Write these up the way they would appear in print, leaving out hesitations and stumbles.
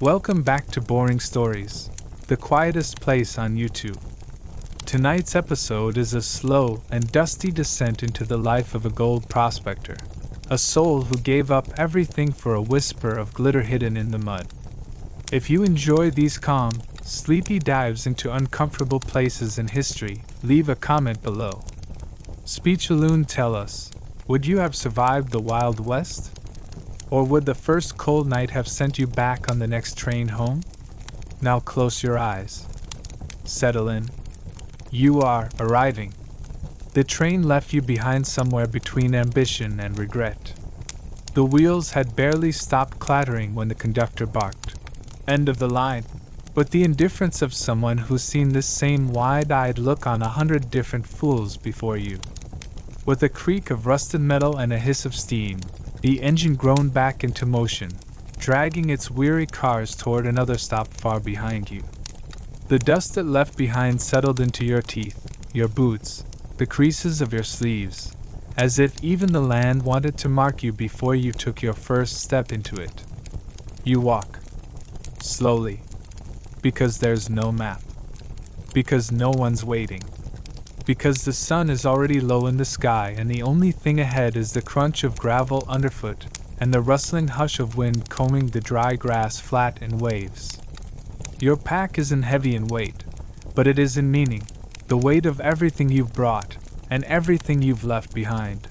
Welcome back to Boring Stories, the quietest place on YouTube. Tonight's episode is a slow and dusty descent into the life of a gold prospector, a soul who gave up everything for a whisper of glitter hidden in the mud. If you enjoy these calm, sleepy dives into uncomfortable places in history, leave a comment below. Speechaloon, tell us, would you have survived the Wild West? Or would the first cold night have sent you back on the next train home? Now close your eyes. Settle in. You are arriving. The train left you behind somewhere between ambition and regret. The wheels had barely stopped clattering when the conductor barked, "End of the line," with the indifference of someone who's seen this same wide-eyed look on 100 different fools before you. With a creak of rusted metal and a hiss of steam, the engine groaned back into motion, dragging its weary cars toward another stop far behind you. The dust it left behind settled into your teeth, your boots, the creases of your sleeves, as if even the land wanted to mark you before you took your first step into it. You walk. Slowly. Because there's no map. Because no one's waiting. Because the sun is already low in the sky and the only thing ahead is the crunch of gravel underfoot and the rustling hush of wind combing the dry grass flat in waves. Your pack isn't heavy in weight, but it is in meaning, the weight of everything you've brought and everything you've left behind.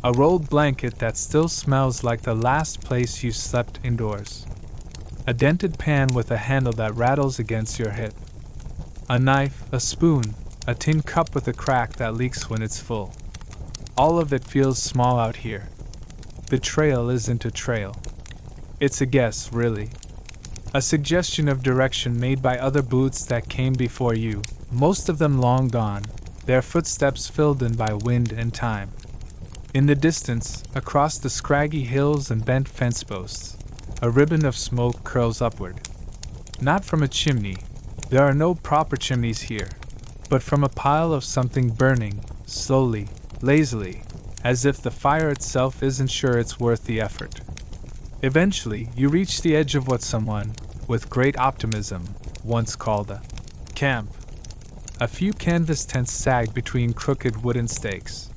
A rolled blanket that still smells like the last place you slept indoors. A dented pan with a handle that rattles against your hip. A knife, a spoon, a tin cup with a crack that leaks when it's full. All of it feels small out here. The trail isn't a trail. It's a guess, really. A suggestion of direction made by other boots that came before you, most of them long gone, their footsteps filled in by wind and time. In the distance, across the scraggy hills and bent fence posts, a ribbon of smoke curls upward. Not from a chimney. There are no proper chimneys here. But from a pile of something burning, slowly, lazily, as if the fire itself isn't sure it's worth the effort. Eventually, you reach the edge of what someone, with great optimism, once called a camp. A few canvas tents sag between crooked wooden stakes.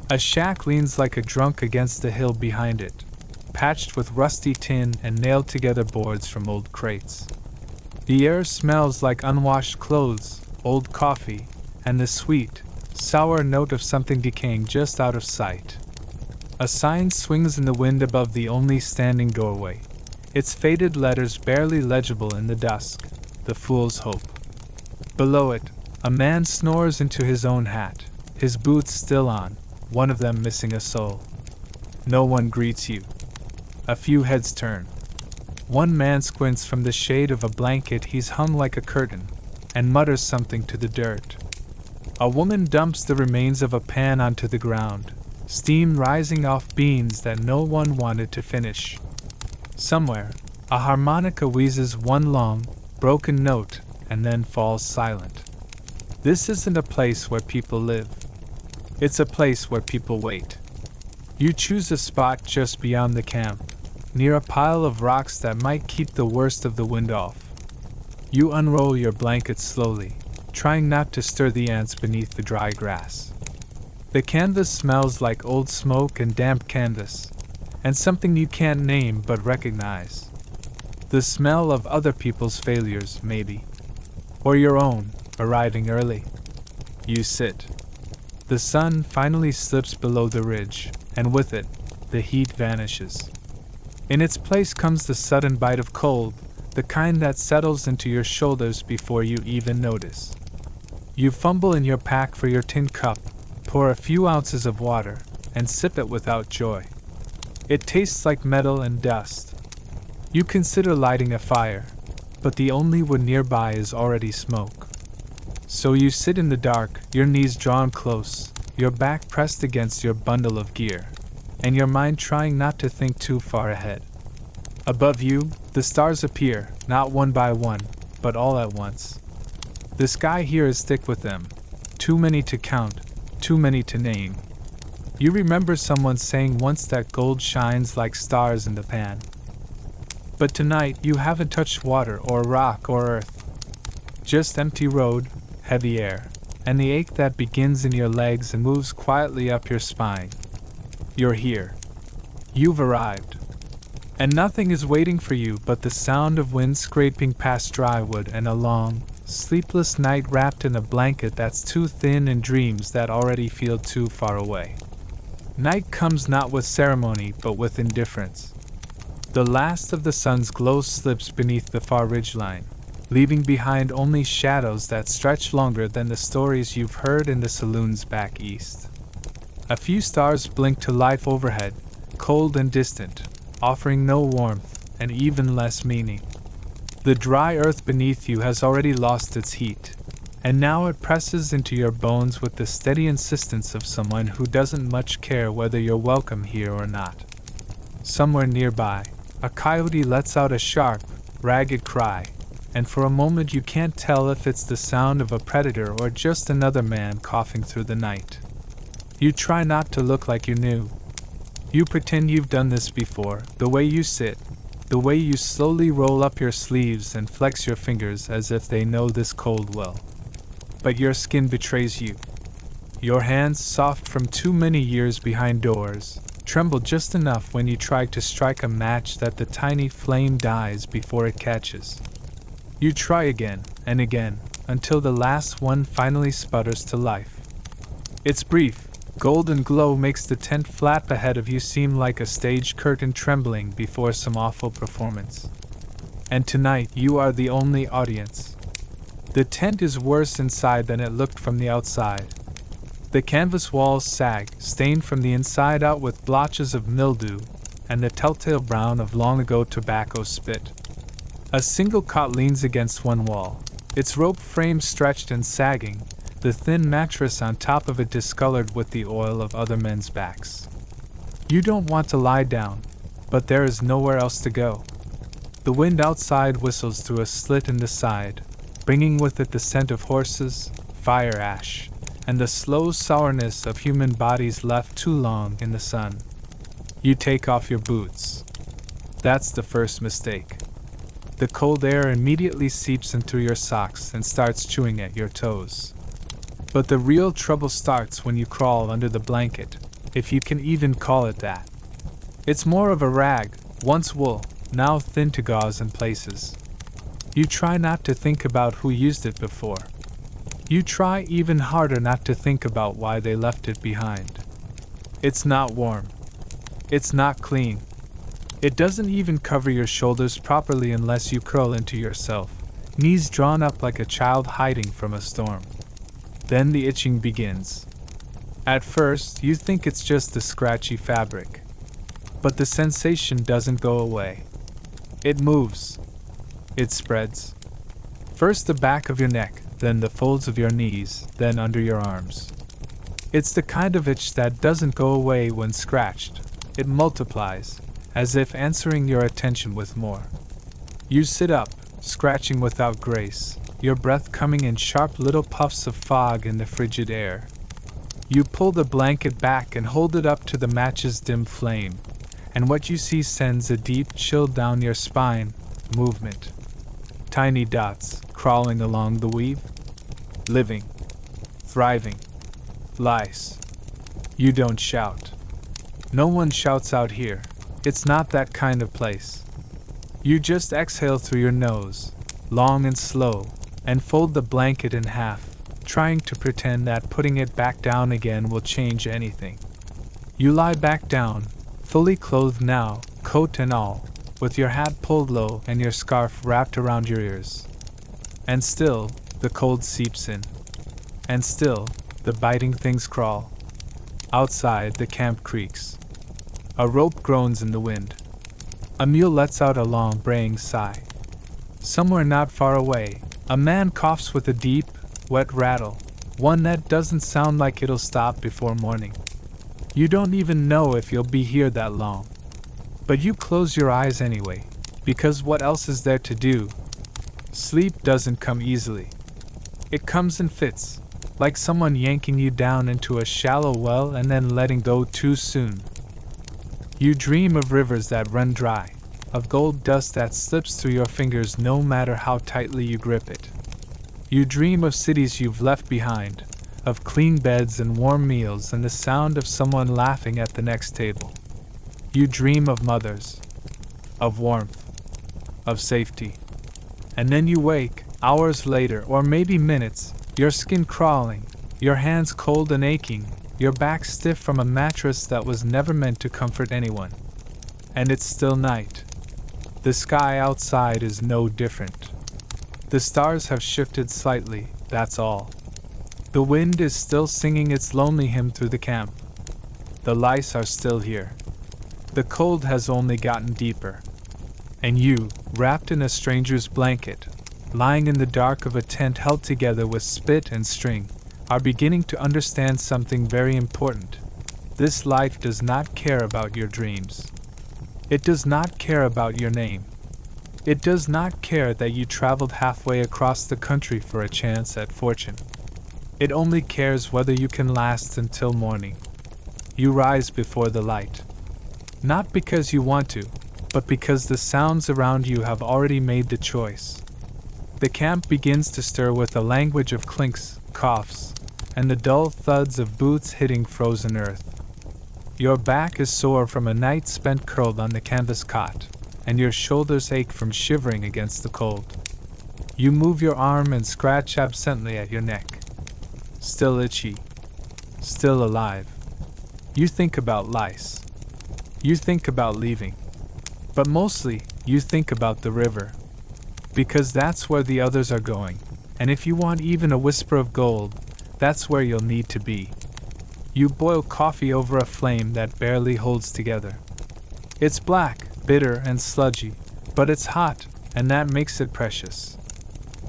A shack leans like a drunk against the hill behind it, patched with rusty tin and nailed-together boards from old crates. The air smells like unwashed clothes, old coffee, and the sweet, sour note of something decaying just out of sight. A sign swings in the wind above the only standing doorway, its faded letters barely legible in the dusk, the Fool's Hope. Below it, a man snores into his own hat, his boots still on, one of them missing a sole. No one greets you. A few heads turn. One man squints from the shade of a blanket he's hung like a curtain, and mutters something to the dirt. A woman dumps the remains of a pan onto the ground, steam rising off beans that no one wanted to finish. Somewhere, a harmonica wheezes one long, broken note and then falls silent. This isn't a place where people live. It's a place where people wait. You choose a spot just beyond the camp, near a pile of rocks that might keep the worst of the wind off. You unroll your blanket slowly, trying not to stir the ants beneath the dry grass. The canvas smells like old smoke and damp canvas, and something you can't name but recognize. The smell of other people's failures, maybe. Or your own, arriving early. You sit. The sun finally slips below the ridge, and with it, the heat vanishes. In its place comes the sudden bite of cold, the kind that settles into your shoulders before you even notice. You fumble in your pack for your tin cup, pour a few ounces of water, and sip it without joy. It tastes like metal and dust. You consider lighting a fire, but the only wood nearby is already smoke. So you sit in the dark, your knees drawn close, your back pressed against your bundle of gear, and your mind trying not to think too far ahead. Above you, the stars appear, not one by one, but all at once. The sky here is thick with them, too many to count, too many to name. You remember someone saying once that gold shines like stars in the pan. But tonight you haven't touched water or rock or earth. Just empty road, heavy air, and the ache that begins in your legs and moves quietly up your spine. You're here. You've arrived. And nothing is waiting for you but the sound of wind scraping past dry wood and a long, sleepless night wrapped in a blanket that's too thin and dreams that already feel too far away. Night comes not with ceremony but with indifference. The last of the sun's glow slips beneath the far ridgeline, leaving behind only shadows that stretch longer than the stories you've heard in the saloons back east. A few stars blink to life overhead, cold and distant, offering no warmth and even less meaning. The dry earth beneath you has already lost its heat, and now it presses into your bones with the steady insistence of someone who doesn't much care whether you're welcome here or not. Somewhere nearby, a coyote lets out a sharp, ragged cry, and for a moment you can't tell if it's the sound of a predator or just another man coughing through the night. You try not to look like you knew. You pretend you've done this before, the way you sit, the way you slowly roll up your sleeves and flex your fingers as if they know this cold well. But your skin betrays you. Your hands, soft from too many years behind doors, tremble just enough when you try to strike a match that the tiny flame dies before it catches. You try again and again, until the last one finally sputters to life. It's brief. Golden glow makes the tent flap ahead of you seem like a stage curtain trembling before some awful performance. And tonight you are the only audience. The tent is worse inside than it looked from the outside. The canvas walls sag, stained from the inside out with blotches of mildew and the telltale brown of long-ago tobacco spit. A single cot leans against one wall, its rope frame stretched and sagging, the thin mattress on top of it discolored with the oil of other men's backs. You don't want to lie down, but there is nowhere else to go. The wind outside whistles through a slit in the side, bringing with it the scent of horses, fire ash, and the slow sourness of human bodies left too long in the sun. You take off your boots. That's the first mistake. The cold air immediately seeps in through your socks and starts chewing at your toes. But the real trouble starts when you crawl under the blanket, if you can even call it that. It's more of a rag, once wool, now thin to gauze in places. You try not to think about who used it before. You try even harder not to think about why they left it behind. It's not warm. It's not clean. It doesn't even cover your shoulders properly unless you curl into yourself, knees drawn up like a child hiding from a storm. Then the itching begins. At first, you think it's just the scratchy fabric. But the sensation doesn't go away. It moves. It spreads. First the back of your neck, then the folds of your knees, then under your arms. It's the kind of itch that doesn't go away when scratched. It multiplies, as if answering your attention with more. You sit up, scratching without grace, your breath coming in sharp little puffs of fog in the frigid air. You pull the blanket back and hold it up to the match's dim flame, and what you see sends a deep chill down your spine. Movement. Tiny dots crawling along the weave. Living. Thriving. Lice. You don't shout. No one shouts out here. It's not that kind of place. You just exhale through your nose, long and slow, and fold the blanket in half, trying to pretend that putting it back down again will change anything. You lie back down, fully clothed now, coat and all, with your hat pulled low and your scarf wrapped around your ears. And still, the cold seeps in. And still, the biting things crawl. Outside, the camp creaks. A rope groans in the wind. A mule lets out a long, braying sigh. Somewhere not far away, a man coughs with a deep, wet rattle, one that doesn't sound like it'll stop before morning. You don't even know if you'll be here that long. But you close your eyes anyway, because what else is there to do? Sleep doesn't come easily. It comes in fits, like someone yanking you down into a shallow well and then letting go too soon. You dream of rivers that run dry, of gold dust that slips through your fingers no matter how tightly you grip it. You dream of cities you've left behind, of clean beds and warm meals and the sound of someone laughing at the next table. You dream of mothers, of warmth, of safety. And then you wake, hours later or maybe minutes, your skin crawling, your hands cold and aching, your back stiff from a mattress that was never meant to comfort anyone. And it's still night. The sky outside is no different. The stars have shifted slightly, that's all. The wind is still singing its lonely hymn through the camp. The lice are still here. The cold has only gotten deeper. And you, wrapped in a stranger's blanket, lying in the dark of a tent held together with spit and string, are beginning to understand something very important. This life does not care about your dreams. It does not care about your name. It does not care that you traveled halfway across the country for a chance at fortune. It only cares whether you can last until morning. You rise before the light. Not because you want to, but because the sounds around you have already made the choice. The camp begins to stir with a language of clinks, coughs, and the dull thuds of boots hitting frozen earth. Your back is sore from a night spent curled on the canvas cot, and your shoulders ache from shivering against the cold. You move your arm and scratch absently at your neck. Still itchy. Still alive. You think about lice. You think about leaving. But mostly, you think about the river. Because that's where the others are going, and if you want even a whisper of gold, that's where you'll need to be. You boil coffee over a flame that barely holds together. It's black, bitter, and sludgy, but it's hot, and that makes it precious.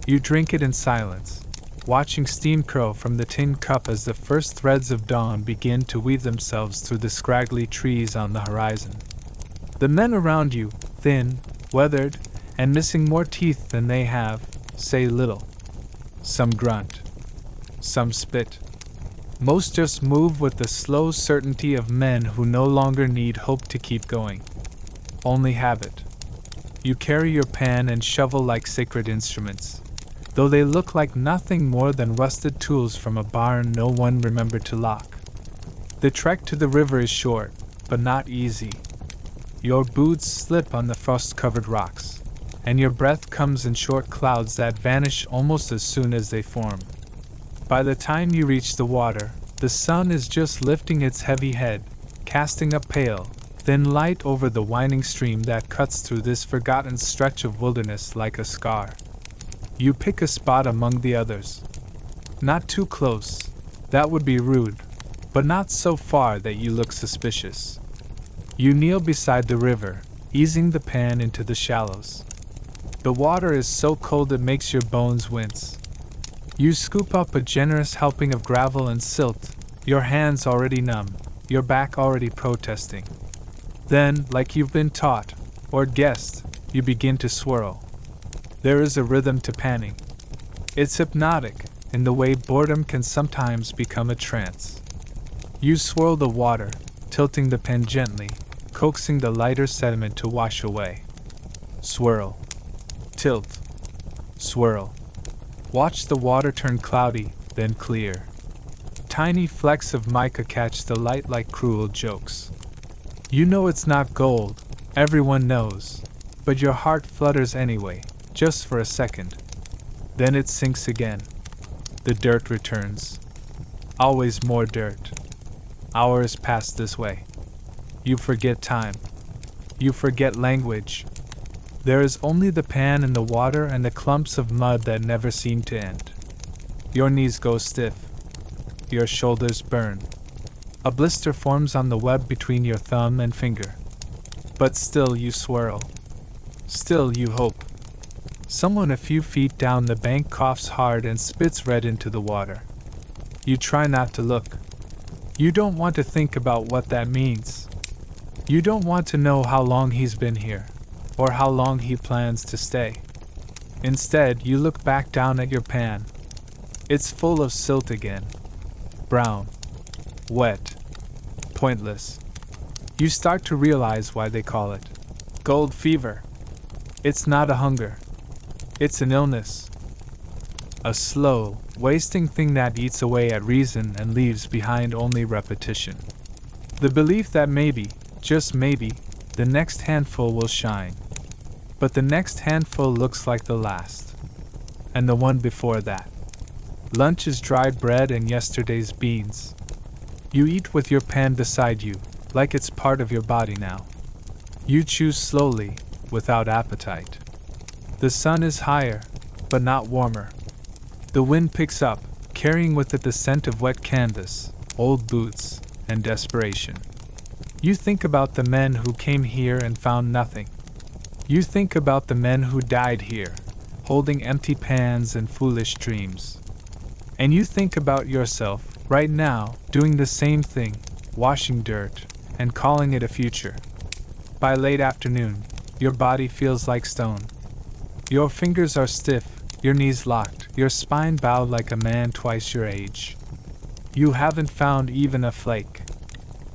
You drink it in silence, watching steam curl from the tin cup as the first threads of dawn begin to weave themselves through the scraggly trees on the horizon. The men around you, thin, weathered, and missing more teeth than they have, say little. Some grunt. Some spit. Most just move with the slow certainty of men who no longer need hope to keep going. Only habit. You carry your pan and shovel like sacred instruments, though they look like nothing more than rusted tools from a barn no one remembered to lock. The trek to the river is short, but not easy. Your boots slip on the frost-covered rocks, and your breath comes in short clouds that vanish almost as soon as they form. By the time you reach the water, the sun is just lifting its heavy head, casting a pale, thin light over the winding stream that cuts through this forgotten stretch of wilderness like a scar. You pick a spot among the others. Not too close, that would be rude, but not so far that you look suspicious. You kneel beside the river, easing the pan into the shallows. The water is so cold it makes your bones wince. You scoop up a generous helping of gravel and silt, your hands already numb, your back already protesting. Then, like you've been taught, or guessed, you begin to swirl. There is a rhythm to panning. It's hypnotic, in the way boredom can sometimes become a trance. You swirl the water, tilting the pen gently, coaxing the lighter sediment to wash away. Swirl. Tilt. Swirl. Watch the water turn cloudy, then clear. Tiny flecks of mica catch the light like cruel jokes. You know it's not gold, everyone knows, but your heart flutters anyway, just for a second. Then it sinks again. The dirt returns. Always more dirt. Hours pass this way. You forget time. You forget language. There is only the pan in the water and the clumps of mud that never seem to end. Your knees go stiff. Your shoulders burn. A blister forms on the web between your thumb and finger. But still you swirl. Still you hope. Someone a few feet down the bank coughs hard and spits red into the water. You try not to look. You don't want to think about what that means. You don't want to know how long he's been here, or how long he plans to stay. Instead, you look back down at your pan. It's full of silt again. Brown. Wet. Pointless. You start to realize why they call it Gold fever. It's not a hunger. It's an illness. A slow, wasting thing that eats away at reason and leaves behind only repetition. The belief that maybe, just maybe, the next handful will shine. But the next handful looks like the last. And the one before that. Lunch is dried bread and yesterday's beans. You eat with your pan beside you, like it's part of your body now. You chew slowly, without appetite. The sun is higher, but not warmer. The wind picks up, carrying with it the scent of wet canvas, old boots, and desperation. You think about the men who came here and found nothing. You think about the men who died here, holding empty pans and foolish dreams. And you think about yourself, right now, doing the same thing, washing dirt, and calling it a future. By late afternoon, your body feels like stone. Your fingers are stiff, your knees locked, your spine bowed like a man twice your age. You haven't found even a flake.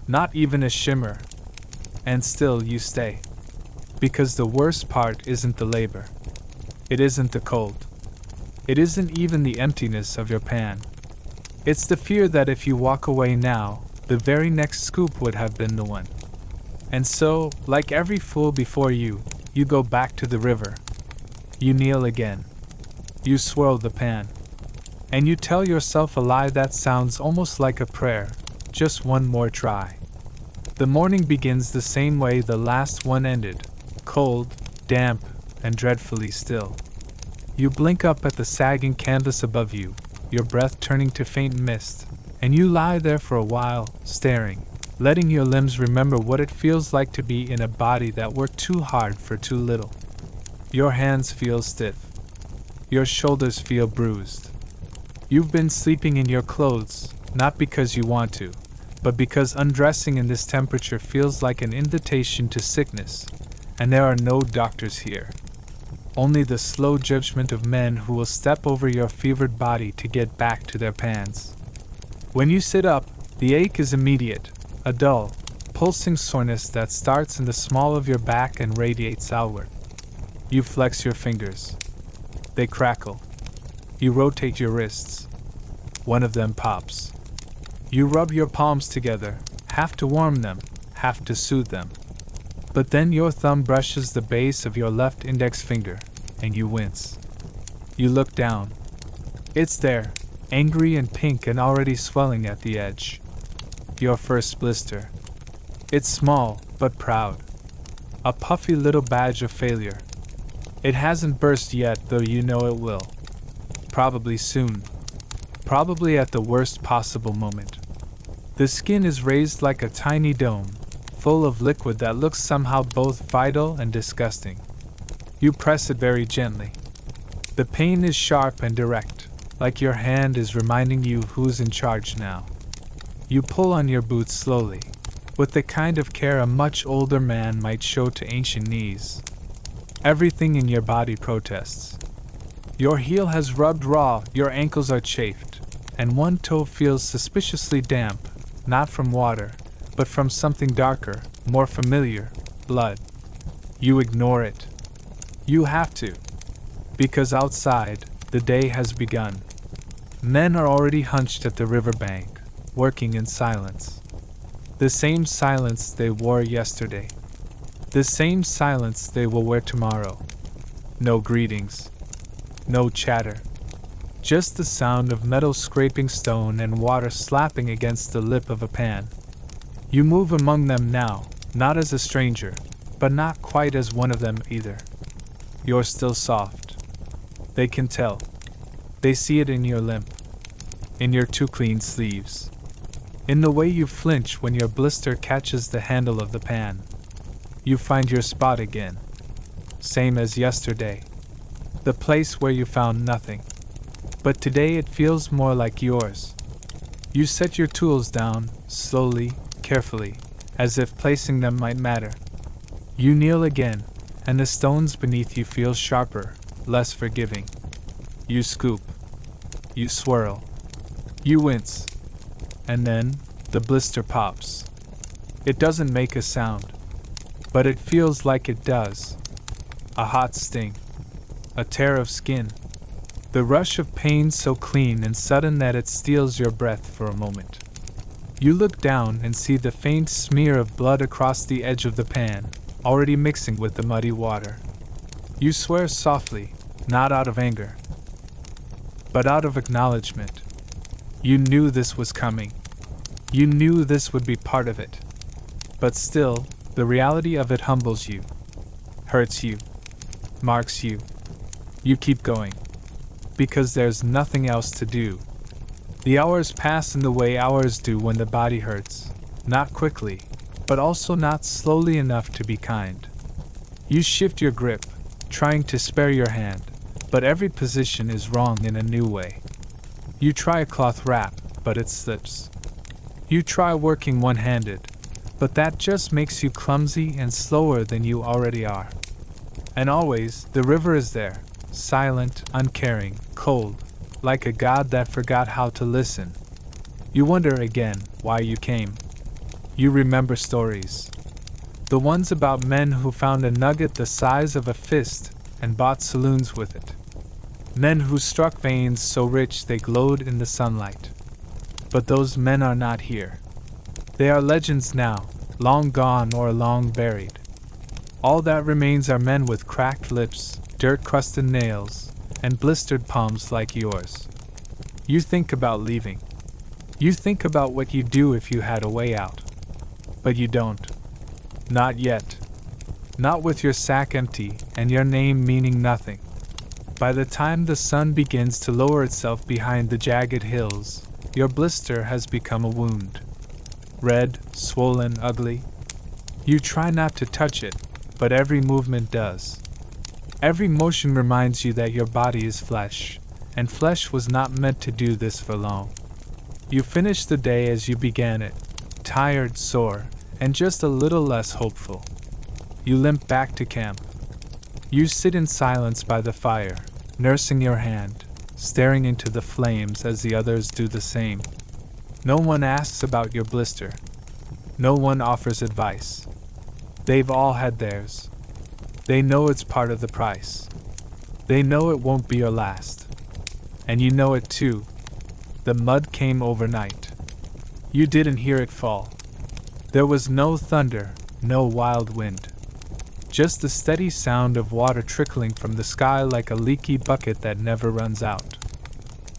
Not even a shimmer. And still you stay. Because the worst part isn't the labor. It isn't the cold. It isn't even the emptiness of your pan. It's the fear that if you walk away now, the very next scoop would have been the one. And so, like every fool before you, you go back to the river. You kneel again. You swirl the pan. And you tell yourself a lie that sounds almost like a prayer, just one more try. The morning begins the same way the last one ended, cold, damp, and dreadfully still. You blink up at the sagging canvas above you, your breath turning to faint mist, and you lie there for a while, staring, letting your limbs remember what it feels like to be in a body that worked too hard for too little. Your hands feel stiff. Your shoulders feel bruised. You've been sleeping in your clothes, not because you want to, but because undressing in this temperature feels like an invitation to sickness, and there are no doctors here. Only the slow judgment of men who will step over your fevered body to get back to their pans. When you sit up, the ache is immediate, a dull, pulsing soreness that starts in the small of your back and radiates outward. You flex your fingers. They crackle. You rotate your wrists. One of them pops. You rub your palms together, half to warm them, half to soothe them. But then your thumb brushes the base of your left index finger, and you wince. You look down. It's there, angry and pink and already swelling at the edge. Your first blister. It's small, but proud. A puffy little badge of failure. It hasn't burst yet, though you know it will. Probably soon. Probably at the worst possible moment. The skin is raised like a tiny dome, full of liquid that looks somehow both vital and disgusting. You press it very gently. The pain is sharp and direct, like your hand is reminding you who's in charge now. You pull on your boots slowly, with the kind of care a much older man might show to ancient knees. Everything in your body protests. Your heel has rubbed raw, your ankles are chafed, and one toe feels suspiciously damp, not from water, but from something darker, more familiar, blood. You ignore it. You have to. Because outside, the day has begun. Men are already hunched at the riverbank, working in silence. The same silence they wore yesterday. The same silence they will wear tomorrow. No greetings. No chatter. Just the sound of metal scraping stone and water slapping against the lip of a pan. You move among them now, not as a stranger, but not quite as one of them either. You're still soft. They can tell. They see it in your limp. In your too clean sleeves. In the way you flinch when your blister catches the handle of the pan. You find your spot again. Same as yesterday. The place where you found nothing. But today it feels more like yours. You set your tools down, slowly, carefully, as if placing them might matter. You kneel again, and the stones beneath you feel sharper, less forgiving. You scoop. You swirl. You wince. And then, the blister pops. It doesn't make a sound. but it feels like it does. A hot sting. A tear of skin. The rush of pain so clean and sudden that it steals your breath for a moment. You look down and see the faint smear of blood across the edge of the pan, already mixing with the muddy water. You swear softly, not out of anger, but out of acknowledgement. You knew this was coming. You knew this would be part of it. But still, the reality of it humbles you, hurts you, marks you. You keep going, because there's nothing else to do. The hours pass in the way hours do when the body hurts, not quickly, but also not slowly enough to be kind. You shift your grip, trying to spare your hand, but every position is wrong in a new way. You try a cloth wrap, but it slips. You try working one-handed, but that just makes you clumsy and slower than you already are. And always, the river is there, silent, uncaring, cold, like a god that forgot how to listen. You wonder again why you came. You remember stories. The ones about men who found a nugget the size of a fist and bought saloons with it. Men who struck veins so rich they glowed in the sunlight. But those men are not here. They are legends now, long gone or long buried. All that remains are men with cracked lips, dirt-crusted nails, and blistered palms like yours. You think about leaving. You think about what you'd do if you had a way out. But you don't. Not yet. Not with your sack empty and your name meaning nothing. By the time the sun begins to lower itself behind the jagged hills, your blister has become a wound. Red, swollen, ugly. You try not to touch it, but every movement does. Every motion reminds you that your body is flesh, and flesh was not meant to do this for long. You finish the day as you began it, tired, sore, and just a little less hopeful. You limp back to camp. You sit in silence by the fire, nursing your hand, staring into the flames as the others do the same. No one asks about your blister. No one offers advice. They've all had theirs. They know it's part of the price. They know it won't be your last. And you know it too. The mud came overnight. You didn't hear it fall. There was no thunder, no wild wind. Just the steady sound of water trickling from the sky like a leaky bucket that never runs out.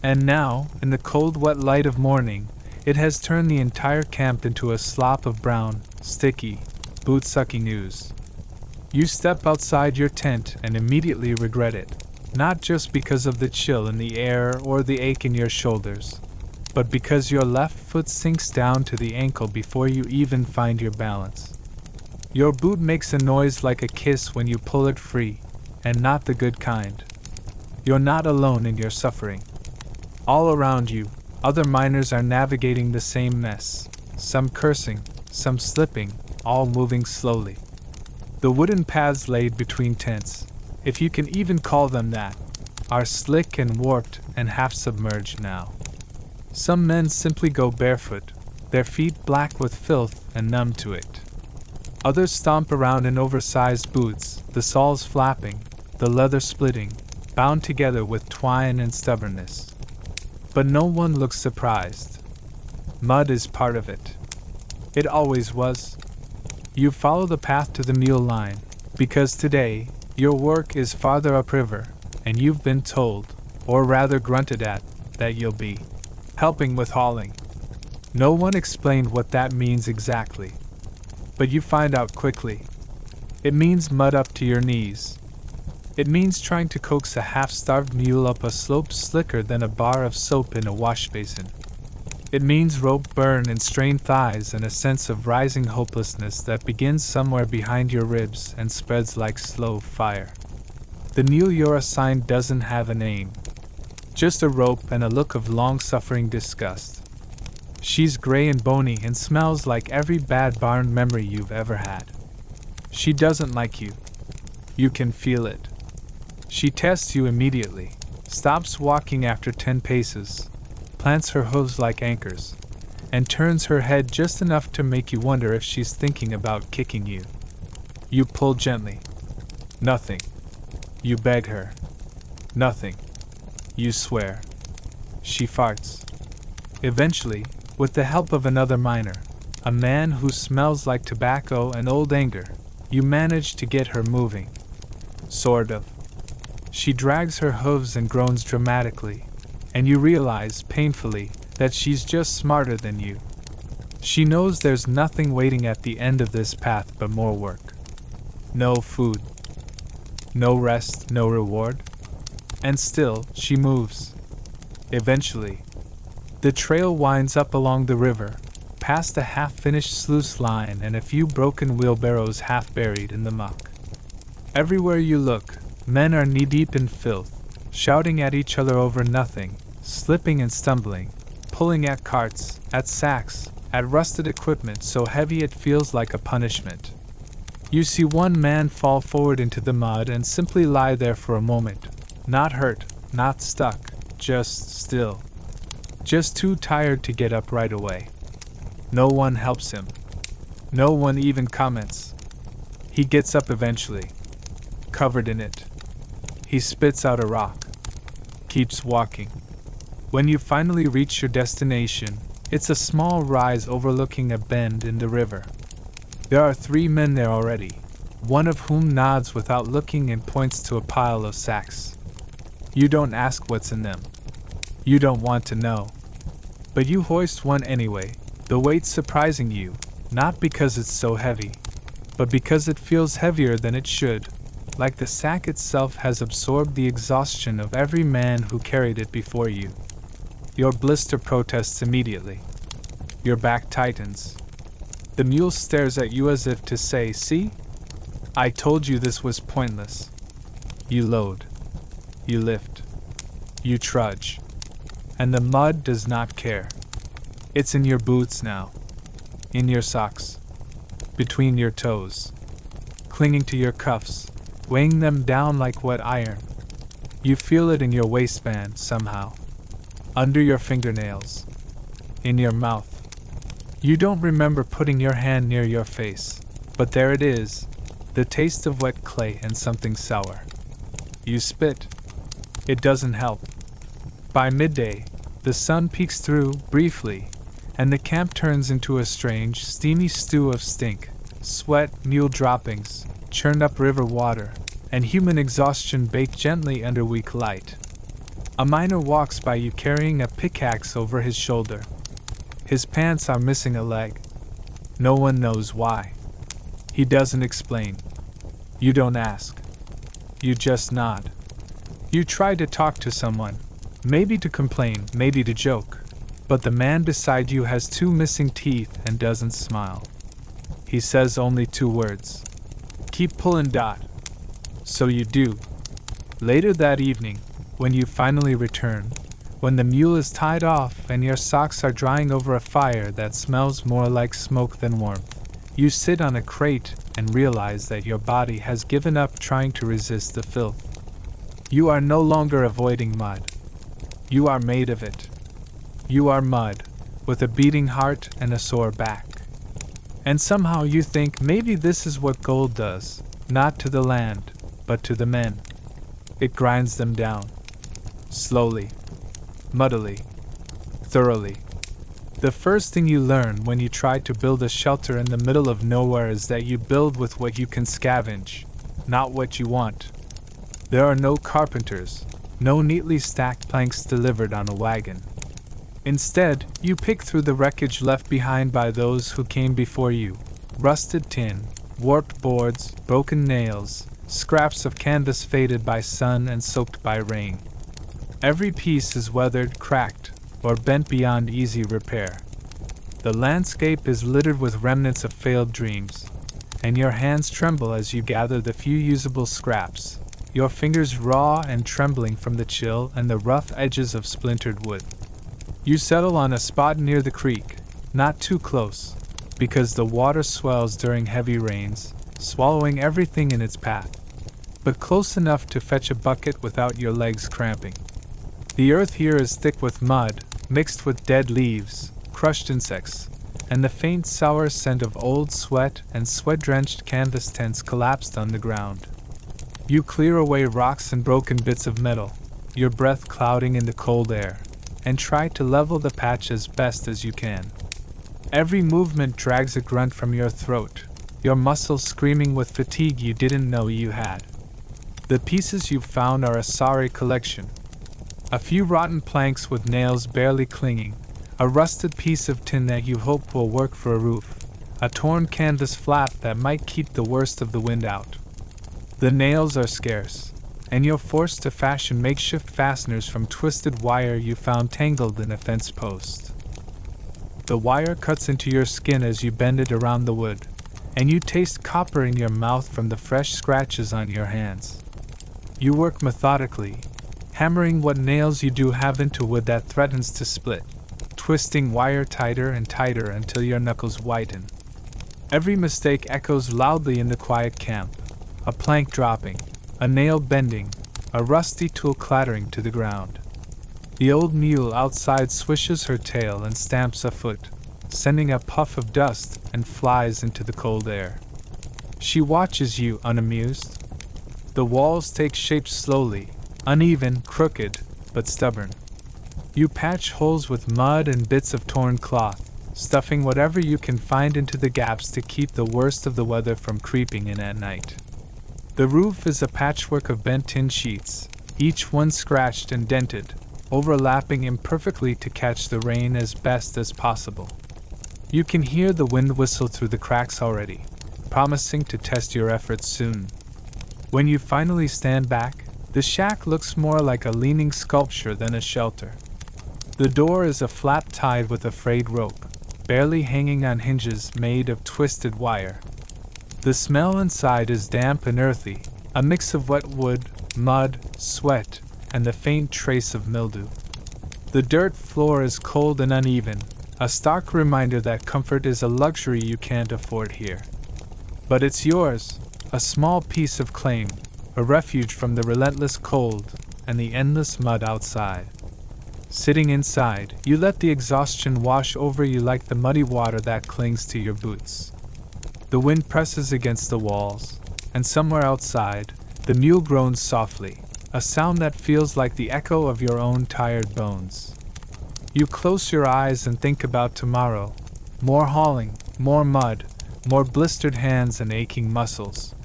And now, in the cold wet light of morning, it has turned the entire camp into a slop of brown, sticky, boot-sucking ooze. You step outside your tent and immediately regret it, not just because of the chill in the air or the ache in your shoulders, but because your left foot sinks down to the ankle before you even find your balance. Your boot makes a noise like a kiss when you pull it free, and not the good kind. You're not alone in your suffering. All around you, other miners are navigating the same mess, some cursing, some slipping, all moving slowly. The wooden paths laid between tents, if you can even call them that, are slick and warped and half submerged now. Some men simply go barefoot, their feet black with filth and numb to it. Others stomp around in oversized boots, the soles flapping, the leather splitting, bound together with twine and stubbornness. But no one looks surprised. Mud is part of it. It always was. You follow the path to the mule line, because today, your work is farther upriver, and you've been told, or rather grunted at, that you'll be helping with hauling. No one explained what that means exactly, but you find out quickly. It means mud up to your knees. It means trying to coax a half-starved mule up a slope slicker than a bar of soap in a wash basin. It means rope burn and strained thighs and a sense of rising hopelessness that begins somewhere behind your ribs and spreads like slow fire. The mule you're assigned doesn't have a name. Just a rope and a look of long-suffering disgust. She's gray and bony and smells like every bad barn memory you've ever had. She doesn't like you. You can feel it. She tests you immediately, stops walking after 10 paces, plants her hooves like anchors, and turns her head just enough to make you wonder if she's thinking about kicking you. You pull gently. Nothing. You beg her. Nothing. You swear. She farts. Eventually, with the help of another miner, a man who smells like tobacco and old anger, you manage to get her moving. Sort of. She drags her hooves and groans dramatically, and you realize, painfully, that she's just smarter than you. She knows there's nothing waiting at the end of this path but more work. No food. No rest, no reward. And still, she moves. Eventually, the trail winds up along the river, past a half-finished sluice line and a few broken wheelbarrows half buried in the muck. Everywhere you look, men are knee-deep in filth, shouting at each other over nothing, slipping and stumbling, pulling at carts, at sacks, at rusted equipment so heavy it feels like a punishment. You see one man fall forward into the mud and simply lie there for a moment, not hurt, not stuck, just still. Just too tired to get up right away. No one helps him. No one even comments. He gets up eventually, covered in it. He spits out a rock, keeps walking. When you finally reach your destination, it's a small rise overlooking a bend in the river. There are 3 men there already, one of whom nods without looking and points to a pile of sacks. You don't ask what's in them. You don't want to know. But you hoist one anyway, the weight surprising you, not because it's so heavy, but because it feels heavier than it should, like the sack itself has absorbed the exhaustion of every man who carried it before you. Your blister protests immediately. Your back tightens. The mule stares at you as if to say, "See? I told you this was pointless." You load. You lift. You trudge. And the mud does not care. It's in your boots now. In your socks. Between your toes. Clinging to your cuffs, weighing them down like wet iron. You feel it in your waistband somehow. Under your fingernails. In your mouth. You don't remember putting your hand near your face, but there it is, the taste of wet clay and something sour. You spit. It doesn't help. By midday, the sun peeks through, briefly, and the camp turns into a strange, steamy stew of stink, sweat, mule droppings, churned up river water, and human exhaustion baked gently under weak light. A miner walks by you carrying a pickaxe over his shoulder. His pants are missing a leg. No one knows why. He doesn't explain. You don't ask. You just nod. You try to talk to someone, maybe to complain, maybe to joke, but the man beside you has 2 missing teeth and doesn't smile. He says only 2 words. Keep pulling, Dot. So you do. Later that evening, when you finally return, when the mule is tied off and your socks are drying over a fire that smells more like smoke than warmth, you sit on a crate and realize that your body has given up trying to resist the filth. You are no longer avoiding mud. You are made of it. You are mud, with a beating heart and a sore back. And somehow you think maybe this is what gold does, not to the land, but to the men. It grinds them down. Slowly. Muddily. Thoroughly. The first thing you learn when you try to build a shelter in the middle of nowhere is that you build with what you can scavenge, not what you want. There are no carpenters, no neatly stacked planks delivered on a wagon. Instead, you pick through the wreckage left behind by those who came before you. Rusted tin, warped boards, broken nails, scraps of canvas faded by sun and soaked by rain. Every piece is weathered, cracked, or bent beyond easy repair. The landscape is littered with remnants of failed dreams, and your hands tremble as you gather the few usable scraps, your fingers raw and trembling from the chill and the rough edges of splintered wood. You settle on a spot near the creek, not too close, because the water swells during heavy rains, swallowing everything in its path, but close enough to fetch a bucket without your legs cramping. The earth here is thick with mud, mixed with dead leaves, crushed insects, and the faint sour scent of old sweat and sweat-drenched canvas tents collapsed on the ground. You clear away rocks and broken bits of metal, your breath clouding in the cold air, and try to level the patch as best as you can. Every movement drags a grunt from your throat, your muscles screaming with fatigue you didn't know you had. The pieces you've found are a sorry collection. A few rotten planks with nails barely clinging, a rusted piece of tin that you hope will work for a roof, a torn canvas flap that might keep the worst of the wind out. The nails are scarce, and you're forced to fashion makeshift fasteners from twisted wire you found tangled in a fence post. The wire cuts into your skin as you bend it around the wood, and you taste copper in your mouth from the fresh scratches on your hands. You work methodically, hammering what nails you do have into wood that threatens to split, twisting wire tighter and tighter until your knuckles whiten. Every mistake echoes loudly in the quiet camp, a plank dropping, a nail bending, a rusty tool clattering to the ground. The old mule outside swishes her tail and stamps a foot, sending a puff of dust and flies into the cold air. She watches you unamused. The walls take shape slowly, uneven, crooked, but stubborn. You patch holes with mud and bits of torn cloth, stuffing whatever you can find into the gaps to keep the worst of the weather from creeping in at night. The roof is a patchwork of bent tin sheets, each one scratched and dented, overlapping imperfectly to catch the rain as best as possible. You can hear the wind whistle through the cracks already, promising to test your efforts soon. When you finally stand back, the shack looks more like a leaning sculpture than a shelter. The door is a flap tied with a frayed rope, barely hanging on hinges made of twisted wire. The smell inside is damp and earthy, a mix of wet wood, mud, sweat, and the faint trace of mildew. The dirt floor is cold and uneven, a stark reminder that comfort is a luxury you can't afford here. But it's yours, a small piece of claim, a refuge from the relentless cold and the endless mud outside. Sitting inside, you let the exhaustion wash over you like the muddy water that clings to your boots. The wind presses against the walls, and somewhere outside, the mule groans softly, a sound that feels like the echo of your own tired bones. You close your eyes and think about tomorrow. More hauling, more mud, more blistered hands and aching muscles.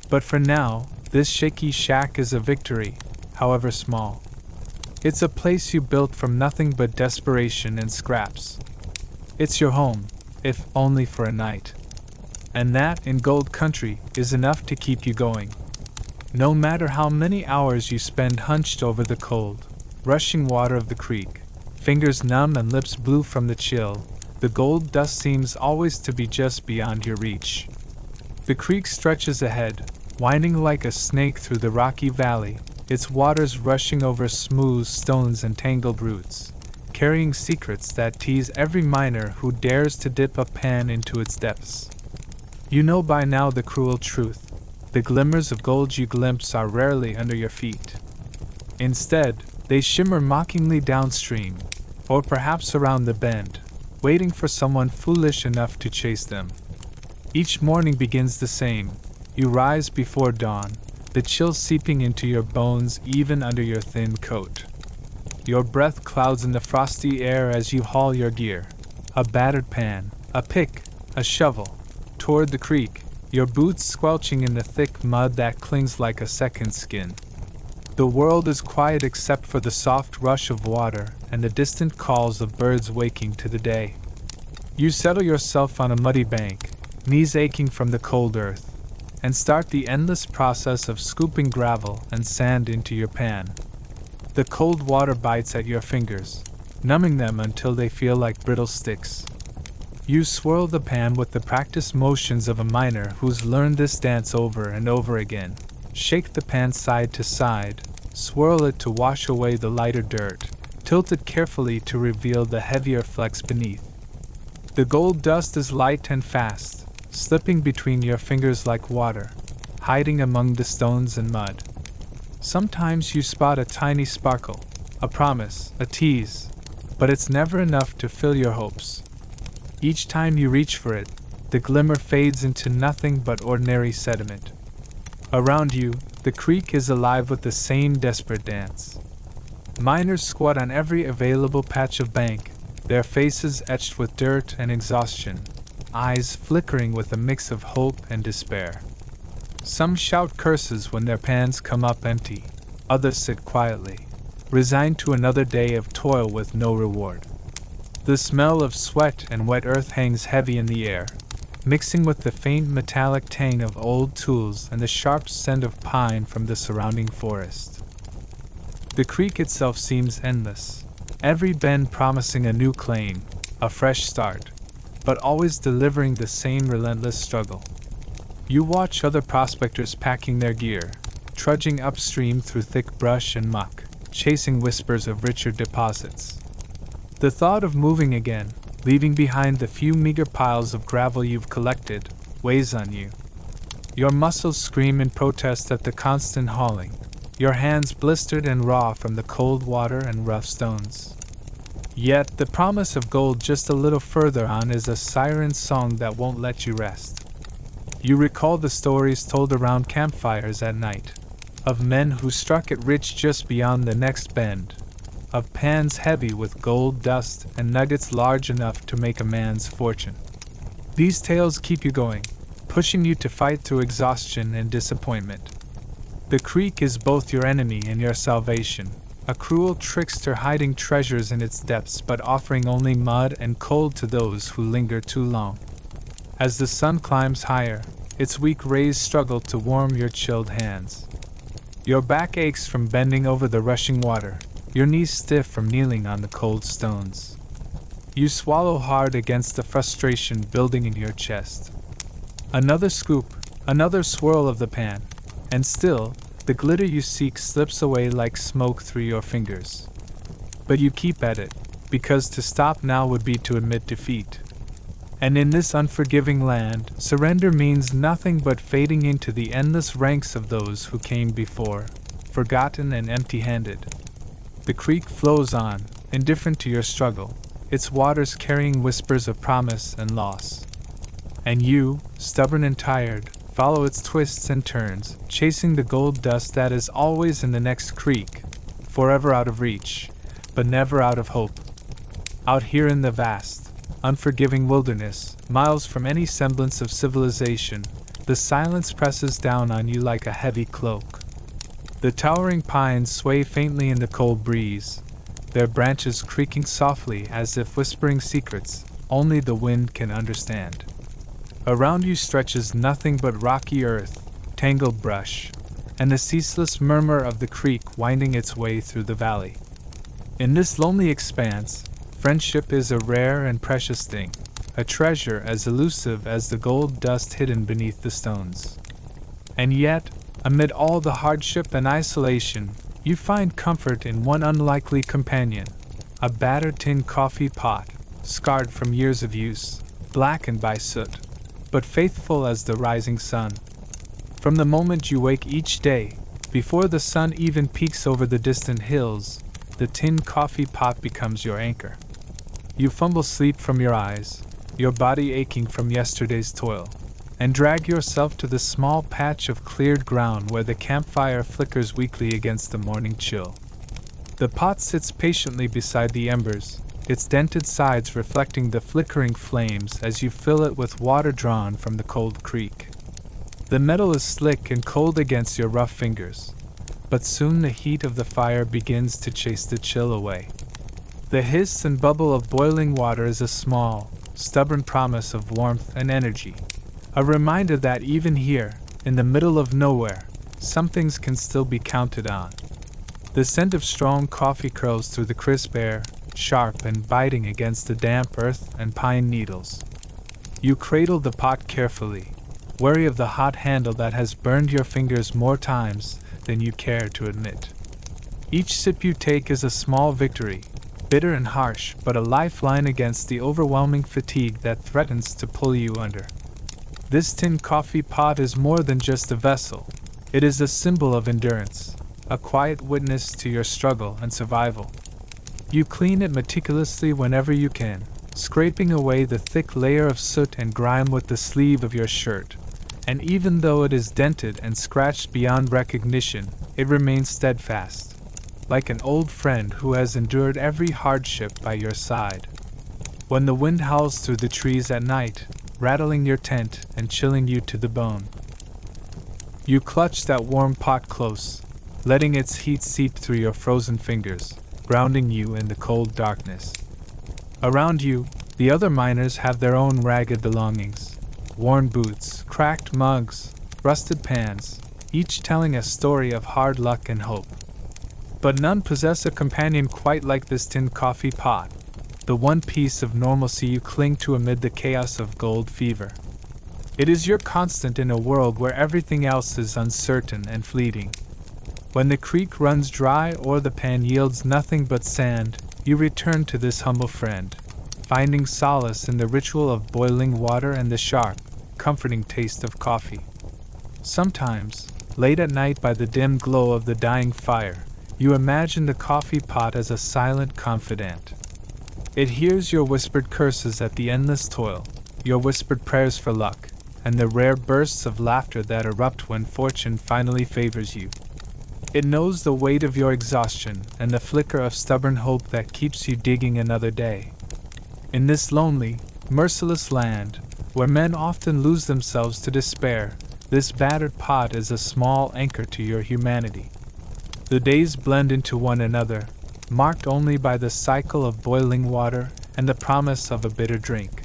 But for now, this shaky shack is a victory, however small. It's a place you built from nothing but desperation and scraps. It's your home, if only for a night. And that, in Gold Country, is enough to keep you going. No matter how many hours you spend hunched over the cold, rushing water of the creek, fingers numb and lips blue from the chill, the gold dust seems always to be just beyond your reach. The creek stretches ahead, winding like a snake through the rocky valley, its waters rushing over smooth stones and tangled roots, carrying secrets that tease every miner who dares to dip a pan into its depths. You know by now the cruel truth. The glimmers of gold you glimpse are rarely under your feet. Instead, they shimmer mockingly downstream, or perhaps around the bend, waiting for someone foolish enough to chase them. Each morning begins the same. You rise before dawn, the chill seeping into your bones even under your thin coat. Your breath clouds in the frosty air as you haul your gear, a battered pan, a pick, a shovel, toward the creek, your boots squelching in the thick mud that clings like a second skin. The world is quiet except for the soft rush of water and the distant calls of birds waking to the day. You settle yourself on a muddy bank, knees aching from the cold earth, and start the endless process of scooping gravel and sand into your pan. The cold water bites at your fingers, numbing them until they feel like brittle sticks. You swirl the pan with the practiced motions of a miner who's learned this dance over and over again. Shake the pan side to side, swirl it to wash away the lighter dirt, tilt it carefully to reveal the heavier flecks beneath. The gold dust is light and fast, slipping between your fingers like water, hiding among the stones and mud. Sometimes you spot a tiny sparkle, a promise, a tease, but it's never enough to fill your hopes. Each time you reach for it, the glimmer fades into nothing but ordinary sediment. Around you, the creek is alive with the same desperate dance. Miners squat on every available patch of bank, their faces etched with dirt and exhaustion, eyes flickering with a mix of hope and despair. Some shout curses when their pans come up empty, others sit quietly, resigned to another day of toil with no reward. The smell of sweat and wet earth hangs heavy in the air, mixing with the faint metallic tang of old tools and the sharp scent of pine from the surrounding forest. The creek itself seems endless, every bend promising a new claim, a fresh start, but always delivering the same relentless struggle. You watch other prospectors packing their gear, trudging upstream through thick brush and muck, chasing whispers of richer deposits. The thought of moving again, leaving behind the few meager piles of gravel you've collected, weighs on you. Your muscles scream in protest at the constant hauling, your hands blistered and raw from the cold water and rough stones. Yet the promise of gold just a little further on is a siren song that won't let you rest. You recall the stories told around campfires at night, of men who struck it rich just beyond the next bend, of pans heavy with gold dust and nuggets large enough to make a man's fortune. These tales keep you going, pushing you to fight through exhaustion and disappointment. The creek is both your enemy and your salvation, a cruel trickster hiding treasures in its depths but offering only mud and cold to those who linger too long. As the sun climbs higher, its weak rays struggle to warm your chilled hands. Your back aches from bending over the rushing water, your knees stiff from kneeling on the cold stones. You swallow hard against the frustration building in your chest. Another scoop, another swirl of the pan, and still, the glitter you seek slips away like smoke through your fingers. But you keep at it, because to stop now would be to admit defeat. And in this unforgiving land, surrender means nothing but fading into the endless ranks of those who came before, forgotten and empty-handed. The creek flows on, indifferent to your struggle, its waters carrying whispers of promise and loss. And you, stubborn and tired, follow its twists and turns, chasing the gold dust that is always in the next creek, forever out of reach, but never out of hope. Out here in the vast, unforgiving wilderness, miles from any semblance of civilization, the silence presses down on you like a heavy cloak. The towering pines sway faintly in the cold breeze, their branches creaking softly as if whispering secrets only the wind can understand. Around you stretches nothing but rocky earth, tangled brush, and the ceaseless murmur of the creek winding its way through the valley. In this lonely expanse, friendship is a rare and precious thing, a treasure as elusive as the gold dust hidden beneath the stones. And yet, amid all the hardship and isolation, you find comfort in one unlikely companion, a battered tin coffee pot, scarred from years of use, blackened by soot, but faithful as the rising sun. From the moment you wake each day, before the sun even peeks over the distant hills, the tin coffee pot becomes your anchor. You fumble sleep from your eyes, your body aching from yesterday's toil, and drag yourself to the small patch of cleared ground where the campfire flickers weakly against the morning chill. The pot sits patiently beside the embers, its dented sides reflecting the flickering flames as you fill it with water drawn from the cold creek. The metal is slick and cold against your rough fingers, but soon the heat of the fire begins to chase the chill away. The hiss and bubble of boiling water is a small, stubborn promise of warmth and energy, a reminder that even here, in the middle of nowhere, some things can still be counted on. The scent of strong coffee curls through the crisp air, sharp and biting against the damp earth and pine needles. You cradle the pot carefully, wary of the hot handle that has burned your fingers more times than you care to admit. Each sip you take is a small victory, bitter and harsh, but a lifeline against the overwhelming fatigue that threatens to pull you under. This tin coffee pot is more than just a vessel. It is a symbol of endurance, a quiet witness to your struggle and survival. You clean it meticulously whenever you can, scraping away the thick layer of soot and grime with the sleeve of your shirt, and even though it is dented and scratched beyond recognition, it remains steadfast, like an old friend who has endured every hardship by your side. When the wind howls through the trees at night, rattling your tent and chilling you to the bone, you clutch that warm pot close, letting its heat seep through your frozen fingers, grounding you in the cold darkness. Around you, the other miners have their own ragged belongings: worn boots, cracked mugs, rusted pans, each telling a story of hard luck and hope. But none possess a companion quite like this tin coffee pot, the one piece of normalcy you cling to amid the chaos of gold fever. It is your constant in a world where everything else is uncertain and fleeting. When the creek runs dry or the pan yields nothing but sand, you return to this humble friend, finding solace in the ritual of boiling water and the sharp, comforting taste of coffee. Sometimes, late at night by the dim glow of the dying fire, you imagine the coffee pot as a silent confidant. It hears your whispered curses at the endless toil, your whispered prayers for luck, and the rare bursts of laughter that erupt when fortune finally favors you. It knows the weight of your exhaustion and the flicker of stubborn hope that keeps you digging another day. In this lonely, merciless land, where men often lose themselves to despair, this battered pot is a small anchor to your humanity. The days blend into one another, marked only by the cycle of boiling water and the promise of a bitter drink.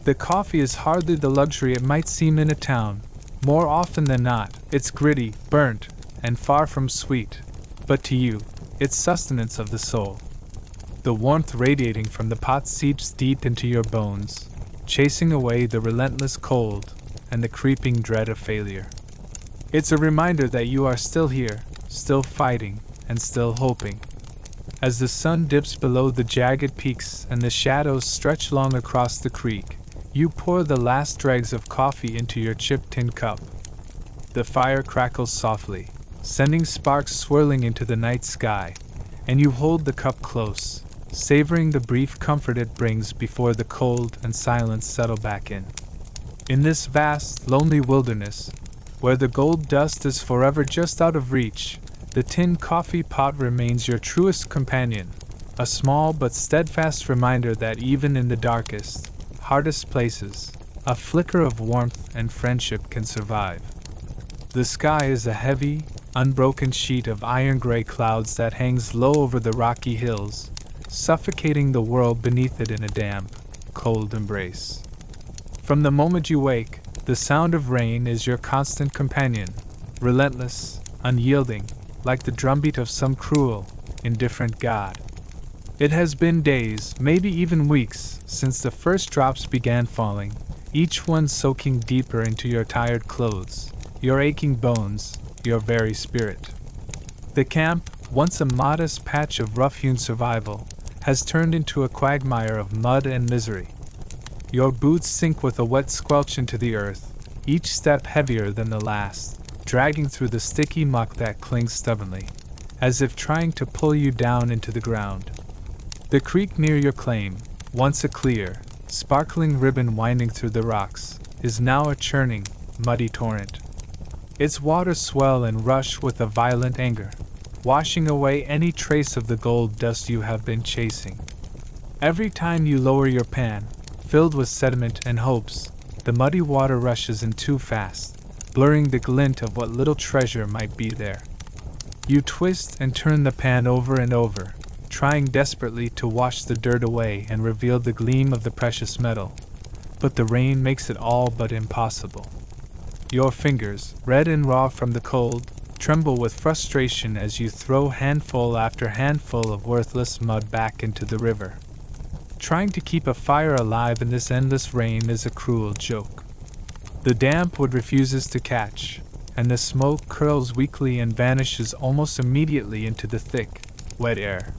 The coffee is hardly the luxury it might seem in a town. More often than not, it's gritty, burnt, and far from sweet, but to you, it's sustenance of the soul. The warmth radiating from the pot seeps deep into your bones, chasing away the relentless cold and the creeping dread of failure. It's a reminder that you are still here, still fighting, and still hoping. As the sun dips below the jagged peaks and the shadows stretch long across the creek, you pour the last dregs of coffee into your chipped tin cup. The fire crackles softly, sending sparks swirling into the night sky, and you hold the cup close, savoring the brief comfort it brings before the cold and silence settle back in. In this vast, lonely wilderness, where the gold dust is forever just out of reach, the tin coffee pot remains your truest companion, a small but steadfast reminder that even in the darkest, hardest places, a flicker of warmth and friendship can survive. The sky is a heavy, unbroken sheet of iron-gray clouds that hangs low over the rocky hills, suffocating the world beneath it in a damp, cold embrace. From the moment you wake, the sound of rain is your constant companion, relentless, unyielding, like the drumbeat of some cruel, indifferent god. It has been days, maybe even weeks, since the first drops began falling, each one soaking deeper into your tired clothes, your aching bones, your very spirit. The camp, once a modest patch of rough-hewn survival, has turned into a quagmire of mud and misery. Your boots sink with a wet squelch into the earth, each step heavier than the last, dragging through the sticky muck that clings stubbornly, as if trying to pull you down into the ground. The creek near your claim, once a clear, sparkling ribbon winding through the rocks, is now a churning, muddy torrent. Its waters swell and rush with a violent anger, washing away any trace of the gold dust you have been chasing. Every time you lower your pan, filled with sediment and hopes, the muddy water rushes in too fast, blurring the glint of what little treasure might be there. You twist and turn the pan over and over, trying desperately to wash the dirt away and reveal the gleam of the precious metal, but the rain makes it all but impossible. Your fingers, red and raw from the cold, tremble with frustration as you throw handful after handful of worthless mud back into the river. Trying to keep a fire alive in this endless rain is a cruel joke. The damp wood refuses to catch, and the smoke curls weakly and vanishes almost immediately into the thick, wet air.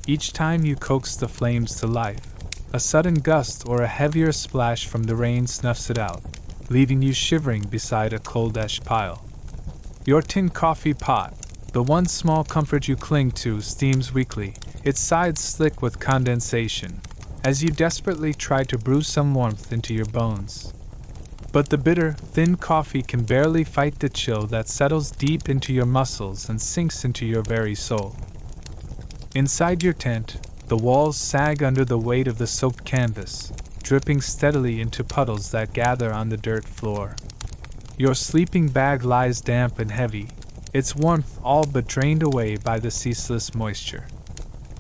Each time you coax the flames to life, a sudden gust or a heavier splash from the rain snuffs it out, leaving you shivering beside a cold ash pile. Your tin coffee pot, the one small comfort you cling to, steams weakly, its sides slick with condensation, as you desperately try to brew some warmth into your bones. But the bitter, thin coffee can barely fight the chill that settles deep into your muscles and sinks into your very soul. Inside your tent, the walls sag under the weight of the soaked canvas, dripping steadily into puddles that gather on the dirt floor. Your sleeping bag lies damp and heavy, its warmth all but drained away by the ceaseless moisture.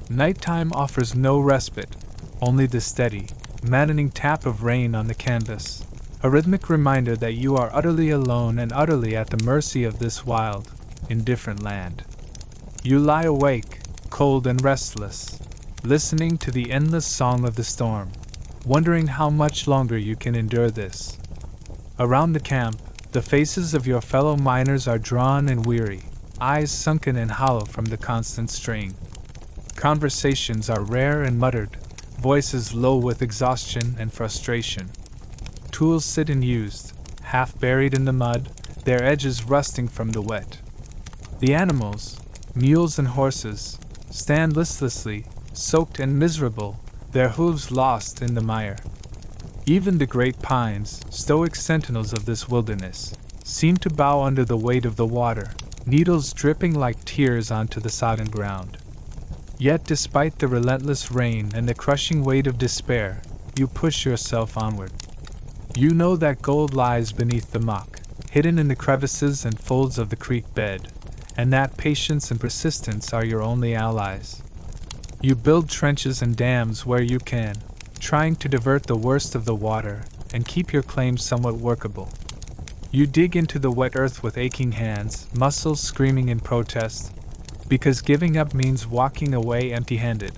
Nighttime offers no respite, only the steady, maddening tap of rain on the canvas, a rhythmic reminder that you are utterly alone and utterly at the mercy of this wild, indifferent land. You lie awake, cold and restless, listening to the endless song of the storm, wondering how much longer you can endure this. Around the camp, the faces of your fellow miners are drawn and weary, eyes sunken and hollow from the constant strain. Conversations are rare and muttered, voices low with exhaustion and frustration. Tools sit unused, half buried in the mud, their edges rusting from the wet. The animals, mules and horses, stand listlessly, soaked and miserable, their hooves lost in the mire. Even the great pines, stoic sentinels of this wilderness, seem to bow under the weight of the water, needles dripping like tears onto the sodden ground. Yet despite the relentless rain and the crushing weight of despair, you push yourself onward. You know that gold lies beneath the muck, hidden in the crevices and folds of the creek bed, and that patience and persistence are your only allies. You build trenches and dams where you can, trying to divert the worst of the water and keep your claims somewhat workable. You dig into the wet earth with aching hands, muscles screaming in protest, because giving up means walking away empty-handed.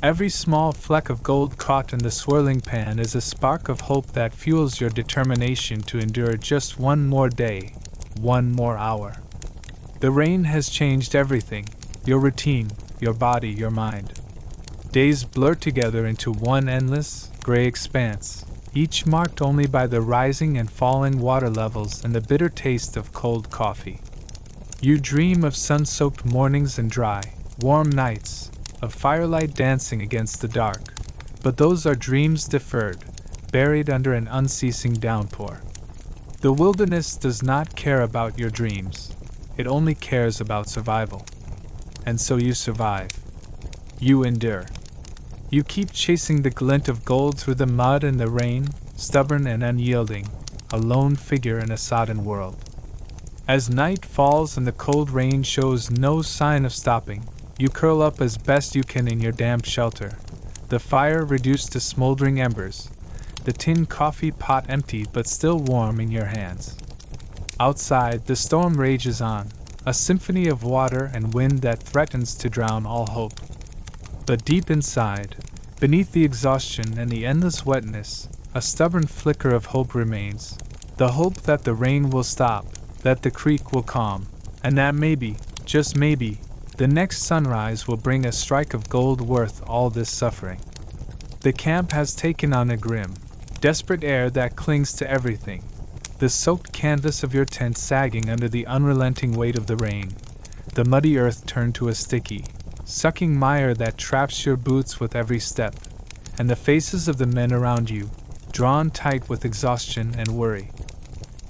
Every small fleck of gold caught in the swirling pan is a spark of hope that fuels your determination to endure just one more day, one more hour. The rain has changed everything, your routine, your body, your mind. Days blur together into one endless, gray expanse, each marked only by the rising and falling water levels and the bitter taste of cold coffee. You dream of sun-soaked mornings and dry, warm nights, of firelight dancing against the dark, but those are dreams deferred, buried under an unceasing downpour. The wilderness does not care about your dreams, it only cares about survival. And so you survive. You endure. You keep chasing the glint of gold through the mud and the rain, stubborn and unyielding, a lone figure in a sodden world. As night falls and the cold rain shows no sign of stopping, you curl up as best you can in your damp shelter, the fire reduced to smoldering embers, the tin coffee pot empty but still warm in your hands. Outside, the storm rages on, a symphony of water and wind that threatens to drown all hope. But deep inside, beneath the exhaustion and the endless wetness, a stubborn flicker of hope remains, the hope that the rain will stop, that the creek will calm, and that maybe, just maybe, the next sunrise will bring a strike of gold worth all this suffering. The camp has taken on a grim, desperate air that clings to everything, the soaked canvas of your tent sagging under the unrelenting weight of the rain, the muddy earth turned to a sticky, sucking mire that traps your boots with every step, and the faces of the men around you, drawn tight with exhaustion and worry.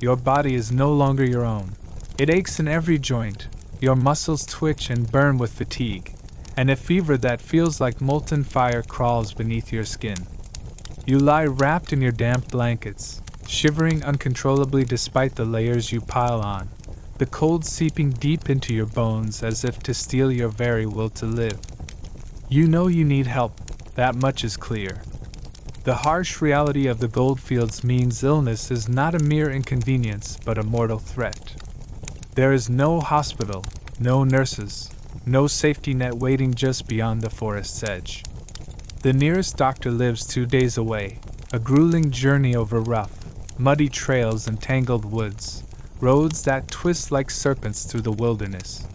Your body is no longer your own. It aches in every joint, your muscles twitch and burn with fatigue, and a fever that feels like molten fire crawls beneath your skin. You lie wrapped in your damp blankets, shivering uncontrollably despite the layers you pile on, the cold seeping deep into your bones as if to steal your very will to live. You know you need help, that much is clear. The harsh reality of the goldfields means illness is not a mere inconvenience but a mortal threat. There is no hospital, no nurses, no safety net waiting just beyond the forest's edge. The nearest doctor lives 2 days away, a grueling journey over rough, muddy trails and tangled woods, roads that twist like serpents through the wilderness.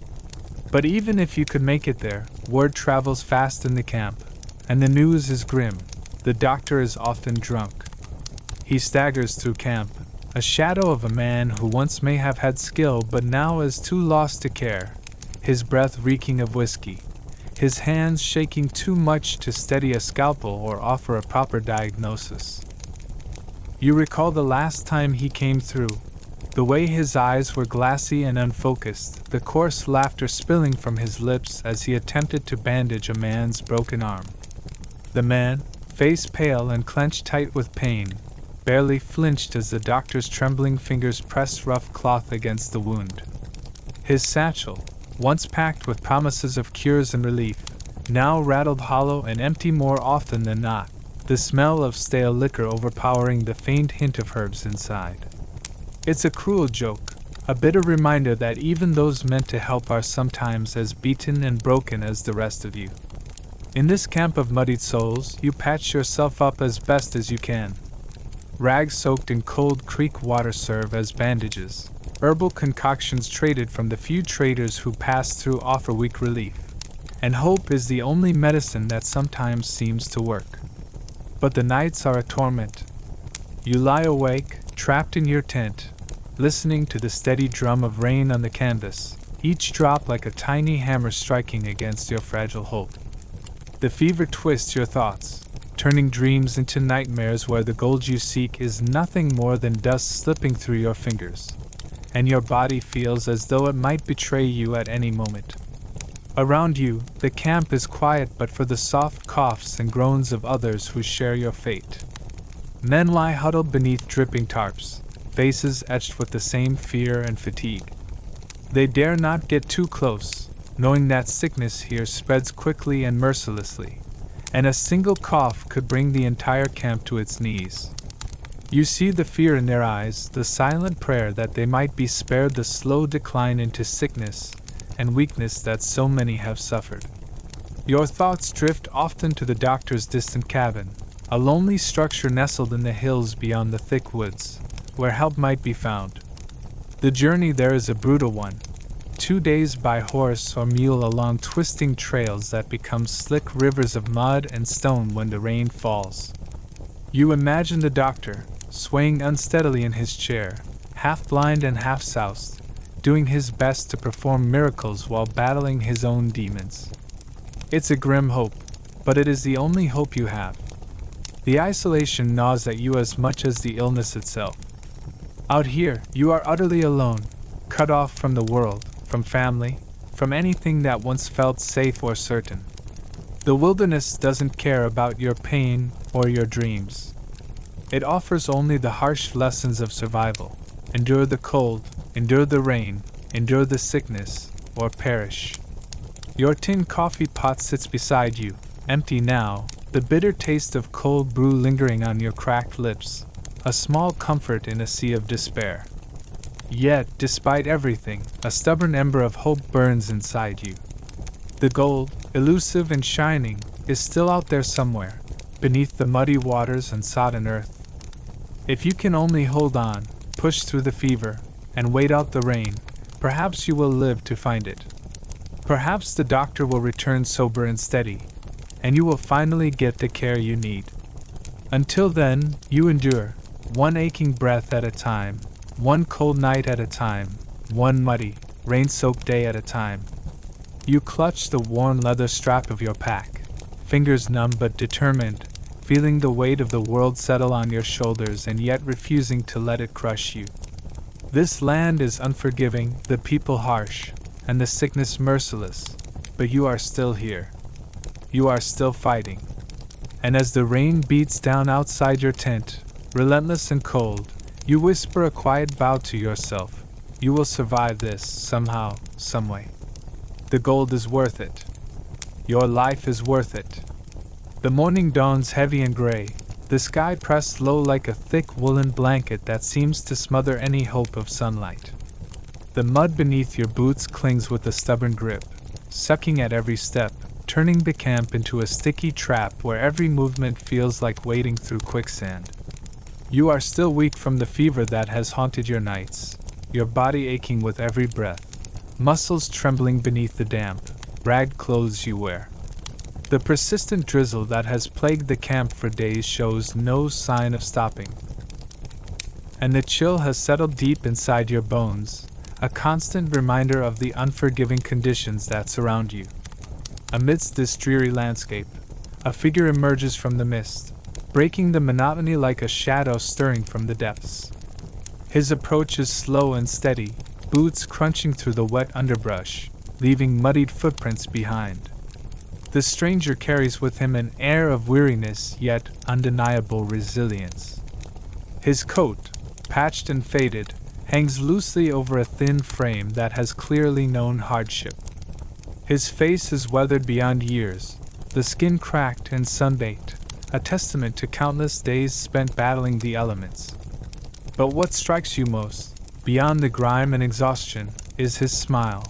But even if you could make it there, word travels fast in the camp, and the news is grim. The doctor is often drunk. He staggers through camp, a shadow of a man who once may have had skill but now is too lost to care, his breath reeking of whiskey, his hands shaking too much to steady a scalpel or offer a proper diagnosis. You recall the last time he came through, the way his eyes were glassy and unfocused, the coarse laughter spilling from his lips as he attempted to bandage a man's broken arm. The man, face pale and clenched tight with pain, barely flinched as the doctor's trembling fingers pressed rough cloth against the wound. His satchel, once packed with promises of cures and relief, now rattled hollow and empty more often than not, the smell of stale liquor overpowering the faint hint of herbs inside. It's a cruel joke, a bitter reminder that even those meant to help are sometimes as beaten and broken as the rest of you. In this camp of muddied souls, you patch yourself up as best as you can. Rags soaked in cold creek water serve as bandages. Herbal concoctions traded from the few traders who pass through offer weak relief. And hope is the only medicine that sometimes seems to work. But the nights are a torment. You lie awake, trapped in your tent, listening to the steady drum of rain on the canvas, each drop like a tiny hammer striking against your fragile hope. The fever twists your thoughts, turning dreams into nightmares where the gold you seek is nothing more than dust slipping through your fingers, and your body feels as though it might betray you at any moment. Around you, the camp is quiet but for the soft coughs and groans of others who share your fate. Men lie huddled beneath dripping tarps, faces etched with the same fear and fatigue. They dare not get too close, knowing that sickness here spreads quickly and mercilessly, and a single cough could bring the entire camp to its knees. You see the fear in their eyes, the silent prayer that they might be spared the slow decline into sickness and weakness that so many have suffered. Your thoughts drift often to the doctor's distant cabin, a lonely structure nestled in the hills beyond the thick woods, where help might be found. The journey there is a brutal one, 2 days by horse or mule along twisting trails that become slick rivers of mud and stone when the rain falls. You imagine the doctor, swaying unsteadily in his chair, half blind and half soused, doing his best to perform miracles while battling his own demons. It's a grim hope, but it is the only hope you have. The isolation gnaws at you as much as the illness itself. Out here, you are utterly alone, cut off from the world, from family, from anything that once felt safe or certain. The wilderness doesn't care about your pain or your dreams. It offers only the harsh lessons of survival. Endure the cold, endure the rain, endure the sickness, or perish. Your tin coffee pot sits beside you, empty now, the bitter taste of cold brew lingering on your cracked lips, a small comfort in a sea of despair. Yet, despite everything, a stubborn ember of hope burns inside you. The gold, elusive and shining, is still out there somewhere, beneath the muddy waters and sodden earth. If you can only hold on, push through the fever, and wait out the rain, perhaps you will live to find it. Perhaps the doctor will return sober and steady, and you will finally get the care you need. Until then, you endure, one aching breath at a time, one cold night at a time, one muddy, rain-soaked day at a time. You clutch the worn leather strap of your pack, fingers numb but determined, feeling the weight of the world settle on your shoulders and yet refusing to let it crush you. This land is unforgiving, the people harsh, and the sickness merciless, but you are still here. You are still fighting. And as the rain beats down outside your tent, relentless and cold, you whisper a quiet vow to yourself. You will survive this, somehow, someway. The gold is worth it. Your life is worth it. The morning dawns heavy and gray, the sky pressed low like a thick woolen blanket that seems to smother any hope of sunlight. The mud beneath your boots clings with a stubborn grip, sucking at every step, turning the camp into a sticky trap where every movement feels like wading through quicksand. You are still weak from the fever that has haunted your nights, your body aching with every breath, muscles trembling beneath the damp, ragged clothes you wear. The persistent drizzle that has plagued the camp for days shows no sign of stopping. And the chill has settled deep inside your bones, a constant reminder of the unforgiving conditions that surround you. Amidst this dreary landscape, a figure emerges from the mist, breaking the monotony like a shadow stirring from the depths. His approach is slow and steady, boots crunching through the wet underbrush, leaving muddied footprints behind. The stranger carries with him an air of weariness yet undeniable resilience. His coat, patched and faded, hangs loosely over a thin frame that has clearly known hardship. His face is weathered beyond years, the skin cracked and sunbaked, a testament to countless days spent battling the elements. But what strikes you most, beyond the grime and exhaustion, is his smile.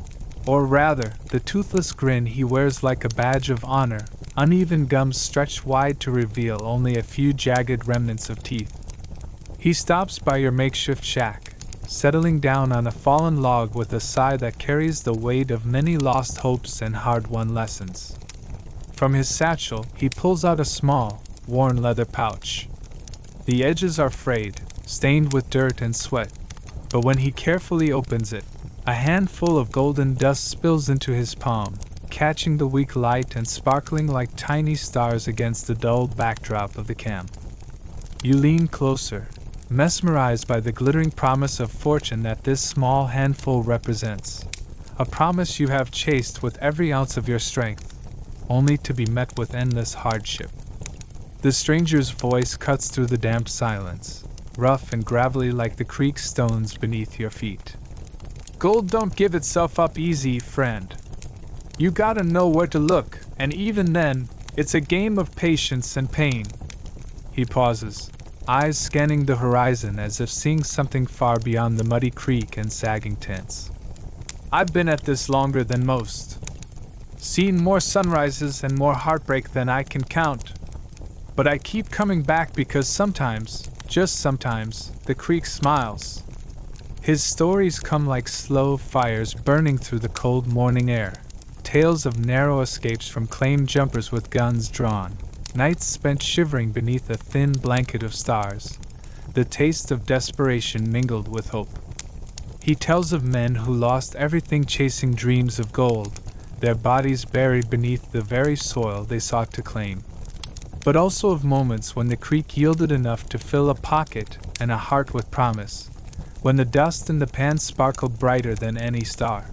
Or rather, the toothless grin he wears like a badge of honor, uneven gums stretched wide to reveal only a few jagged remnants of teeth. He stops by your makeshift shack, settling down on a fallen log with a sigh that carries the weight of many lost hopes and hard-won lessons. From his satchel, he pulls out a small, worn leather pouch. The edges are frayed, stained with dirt and sweat, but when he carefully opens it, a handful of golden dust spills into his palm, catching the weak light and sparkling like tiny stars against the dull backdrop of the camp. You lean closer, mesmerized by the glittering promise of fortune that this small handful represents, a promise you have chased with every ounce of your strength, only to be met with endless hardship. The stranger's voice cuts through the damp silence, rough and gravelly like the creek stones beneath your feet. Gold don't give itself up easy, friend. You gotta know where to look, and even then, it's a game of patience and pain. He pauses, eyes scanning the horizon as if seeing something far beyond the muddy creek and sagging tents. I've been at this longer than most. Seen more sunrises and more heartbreak than I can count. But I keep coming back because sometimes, just sometimes, the creek smiles. His stories come like slow fires burning through the cold morning air, tales of narrow escapes from claim jumpers with guns drawn, nights spent shivering beneath a thin blanket of stars, the taste of desperation mingled with hope. He tells of men who lost everything chasing dreams of gold, their bodies buried beneath the very soil they sought to claim. But also of moments when the creek yielded enough to fill a pocket and a heart with promise, when the dust in the pan sparkled brighter than any star.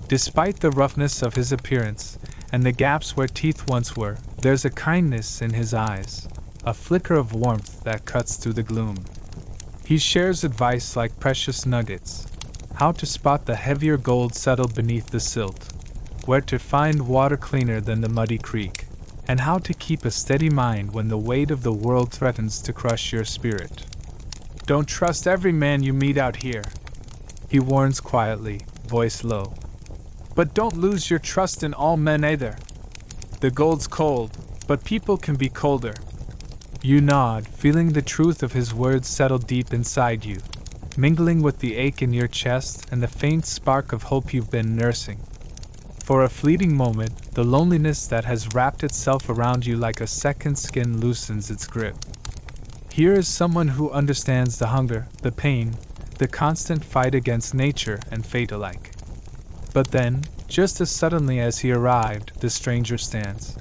Despite the roughness of his appearance and the gaps where teeth once were, there's a kindness in his eyes, a flicker of warmth that cuts through the gloom. He shares advice like precious nuggets, how to spot the heavier gold settled beneath the silt, where to find water cleaner than the muddy creek, and how to keep a steady mind when the weight of the world threatens to crush your spirit. Don't trust every man you meet out here, he warns quietly, voice low. But don't lose your trust in all men either. The gold's cold, but people can be colder. You nod, feeling the truth of his words settle deep inside you, mingling with the ache in your chest and the faint spark of hope you've been nursing. For a fleeting moment, the loneliness that has wrapped itself around you like a second skin loosens its grip. Here is someone who understands the hunger, the pain, the constant fight against nature and fate alike. But then, just as suddenly as he arrived, the stranger stands.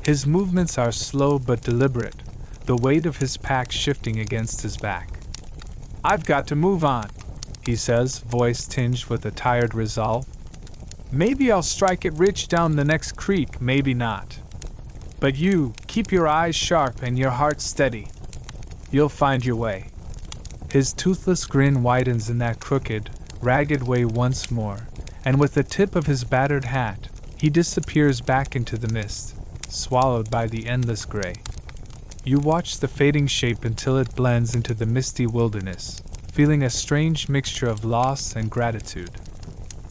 His movements are slow but deliberate, the weight of his pack shifting against his back. I've got to move on, he says, voice tinged with a tired resolve. Maybe I'll strike it rich down the next creek, maybe not. But you, keep your eyes sharp and your heart steady. You'll find your way. His toothless grin widens in that crooked, ragged way once more, and with the tip of his battered hat, he disappears back into the mist, swallowed by the endless gray. You watch the fading shape until it blends into the misty wilderness, feeling a strange mixture of loss and gratitude.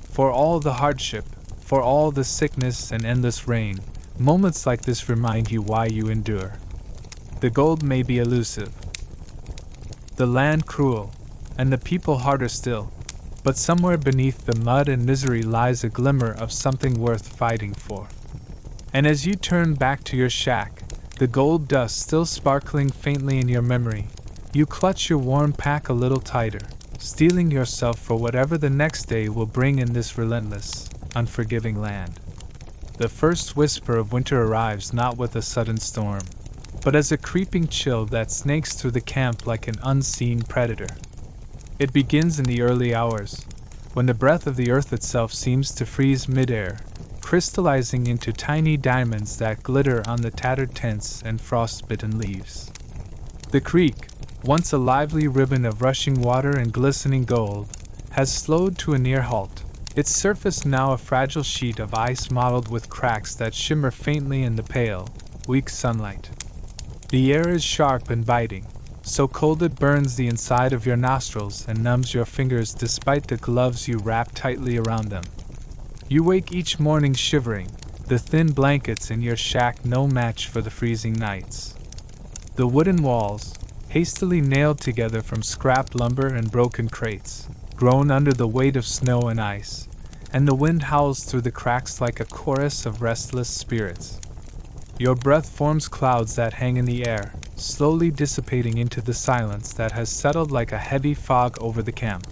For all the hardship, for all the sickness and endless rain, moments like this remind you why you endure. The gold may be elusive, the land cruel, and the people harder still, but somewhere beneath the mud and misery lies a glimmer of something worth fighting for. And as you turn back to your shack, the gold dust still sparkling faintly in your memory, you clutch your warm pack a little tighter, steeling yourself for whatever the next day will bring in this relentless, unforgiving land. The first whisper of winter arrives not with a sudden storm, but as a creeping chill that snakes through the camp like an unseen predator. It begins in the early hours, when the breath of the earth itself seems to freeze midair, crystallizing into tiny diamonds that glitter on the tattered tents and frost-bitten leaves. The creek, once a lively ribbon of rushing water and glistening gold, has slowed to a near halt, its surface now a fragile sheet of ice mottled with cracks that shimmer faintly in the pale, weak sunlight. The air is sharp and biting, so cold it burns the inside of your nostrils and numbs your fingers despite the gloves you wrap tightly around them. You wake each morning shivering, the thin blankets in your shack no match for the freezing nights. The wooden walls, hastily nailed together from scrap lumber and broken crates, groan under the weight of snow and ice, and the wind howls through the cracks like a chorus of restless spirits. Your breath forms clouds that hang in the air, slowly dissipating into the silence that has settled like a heavy fog over the camp.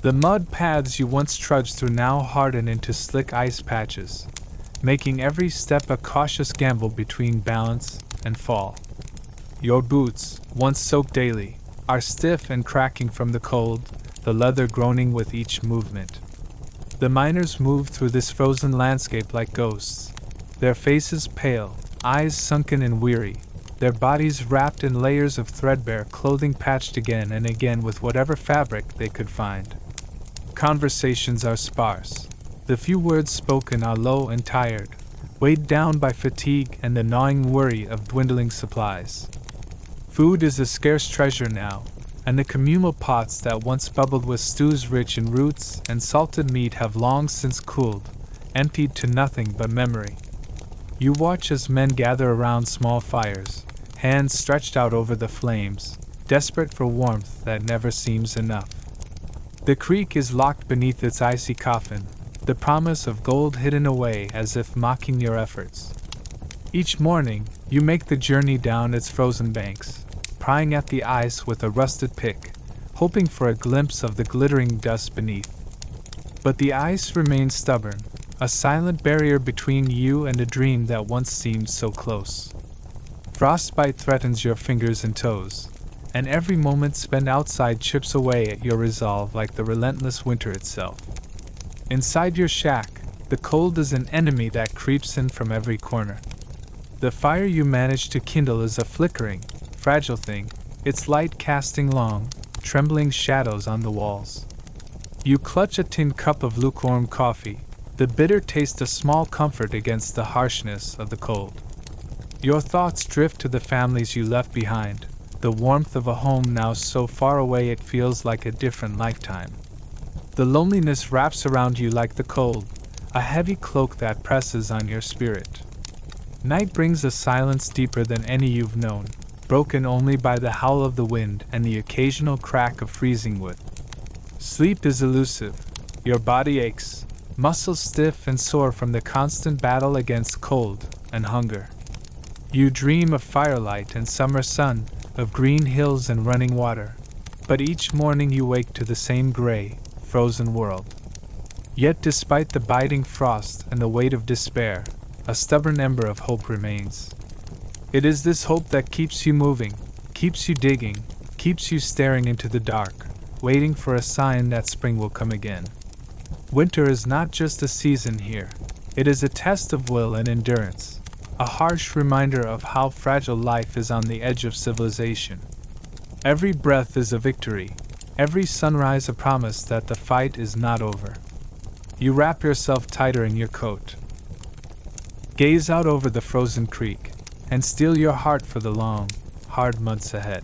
The mud paths you once trudged through now harden into slick ice patches, making every step a cautious gamble between balance and fall. Your boots, once soaked daily, are stiff and cracking from the cold, the leather groaning with each movement. The miners move through this frozen landscape like ghosts, their faces pale, eyes sunken and weary, their bodies wrapped in layers of threadbare clothing patched again and again with whatever fabric they could find. Conversations are sparse. The few words spoken are low and tired, weighed down by fatigue and the gnawing worry of dwindling supplies. Food is a scarce treasure now, and the communal pots that once bubbled with stews rich in roots and salted meat have long since cooled, emptied to nothing but memory. You watch as men gather around small fires, hands stretched out over the flames, desperate for warmth that never seems enough. The creek is locked beneath its icy coffin, the promise of gold hidden away as if mocking your efforts. Each morning, you make the journey down its frozen banks, prying at the ice with a rusted pick, hoping for a glimpse of the glittering dust beneath. But the ice remains stubborn, a silent barrier between you and a dream that once seemed so close. Frostbite threatens your fingers and toes, and every moment spent outside chips away at your resolve like the relentless winter itself. Inside your shack, the cold is an enemy that creeps in from every corner. The fire you manage to kindle is a flickering, fragile thing, its light casting long, trembling shadows on the walls. You clutch a tin cup of lukewarm coffee, the bitter taste a small comfort against the harshness of the cold. Your thoughts drift to the families you left behind, the warmth of a home now so far away it feels like a different lifetime. The loneliness wraps around you like the cold, a heavy cloak that presses on your spirit. Night brings a silence deeper than any you've known, broken only by the howl of the wind and the occasional crack of freezing wood. Sleep is elusive. Your body aches, muscles stiff and sore from the constant battle against cold and hunger. You dream of firelight and summer sun, of green hills and running water, but each morning you wake to the same gray, frozen world. Yet despite the biting frost and the weight of despair, a stubborn ember of hope remains. It is this hope that keeps you moving, keeps you digging, keeps you staring into the dark, waiting for a sign that spring will come again. Winter is not just a season here, it is a test of will and endurance, a harsh reminder of how fragile life is on the edge of civilization. Every breath is a victory, every sunrise a promise that the fight is not over. You wrap yourself tighter in your coat, gaze out over the frozen creek, and steel your heart for the long, hard months ahead.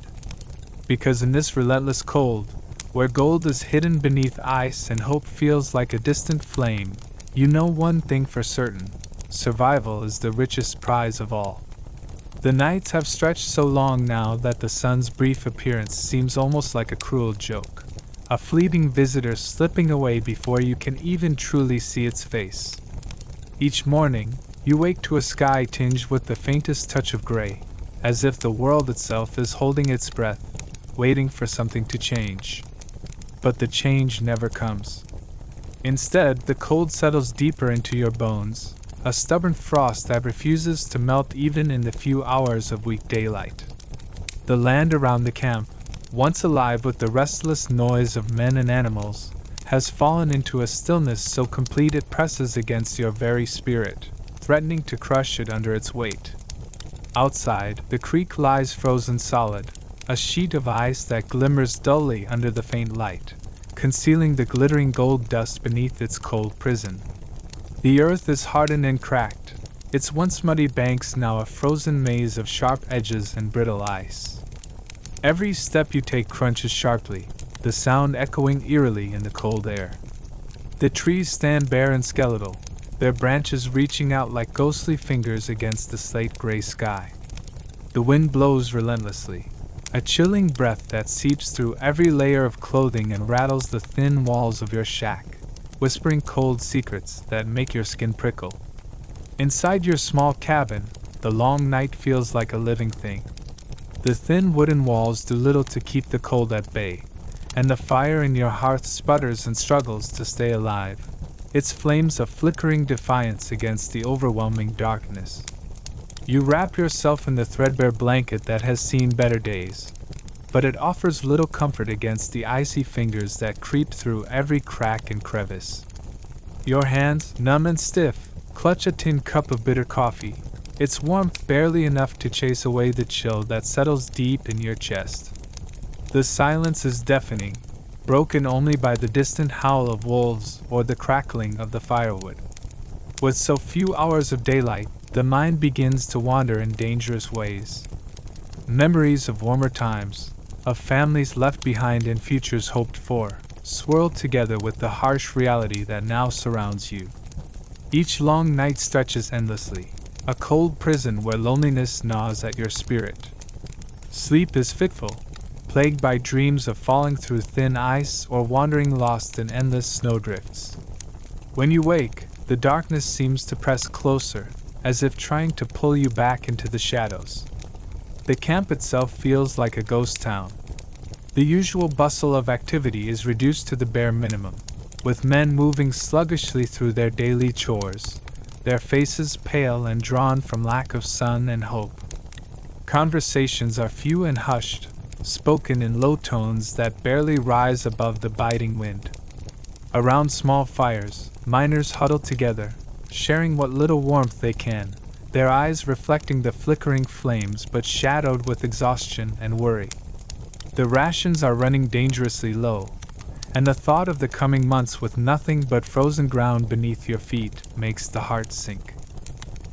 Because in this relentless cold, where gold is hidden beneath ice and hope feels like a distant flame, you know one thing for certain: survival is the richest prize of all. The nights have stretched so long now that the sun's brief appearance seems almost like a cruel joke, a fleeting visitor slipping away before you can even truly see its face. Each morning, you wake to a sky tinged with the faintest touch of gray, as if the world itself is holding its breath, waiting for something to change. But the change never comes. Instead, the cold settles deeper into your bones, a stubborn frost that refuses to melt even in the few hours of weak daylight. The land around the camp, once alive with the restless noise of men and animals, has fallen into a stillness so complete it presses against your very spirit, threatening to crush it under its weight. Outside, the creek lies frozen solid, a sheet of ice that glimmers dully under the faint light, concealing the glittering gold dust beneath its cold prison. The earth is hardened and cracked, its once muddy banks now a frozen maze of sharp edges and brittle ice. Every step you take crunches sharply, the sound echoing eerily in the cold air. The trees stand bare and skeletal, their branches reaching out like ghostly fingers against the slate-gray sky. The wind blows relentlessly, a chilling breath that seeps through every layer of clothing and rattles the thin walls of your shack, whispering cold secrets that make your skin prickle. Inside your small cabin, the long night feels like a living thing. The thin wooden walls do little to keep the cold at bay, and the fire in your hearth sputters and struggles to stay alive, its flames a flickering defiance against the overwhelming darkness. You wrap yourself in the threadbare blanket that has seen better days, but it offers little comfort against the icy fingers that creep through every crack and crevice. Your hands, numb and stiff, clutch a tin cup of bitter coffee, its warmth barely enough to chase away the chill that settles deep in your chest. The silence is deafening, broken only by the distant howl of wolves or the crackling of the firewood. With so few hours of daylight, the mind begins to wander in dangerous ways. Memories of warmer times, of families left behind and futures hoped for, swirl together with the harsh reality that now surrounds you. Each long night stretches endlessly, a cold prison where loneliness gnaws at your spirit. Sleep is fitful, plagued by dreams of falling through thin ice or wandering lost in endless snowdrifts. When you wake, the darkness seems to press closer, as if trying to pull you back into the shadows. The camp itself feels like a ghost town. The usual bustle of activity is reduced to the bare minimum, with men moving sluggishly through their daily chores, their faces pale and drawn from lack of sun and hope. Conversations are few and hushed, spoken in low tones that barely rise above the biting wind. Around small fires, miners huddle together, sharing what little warmth they can, their eyes reflecting the flickering flames but shadowed with exhaustion and worry. The rations are running dangerously low, and the thought of the coming months with nothing but frozen ground beneath your feet makes the heart sink.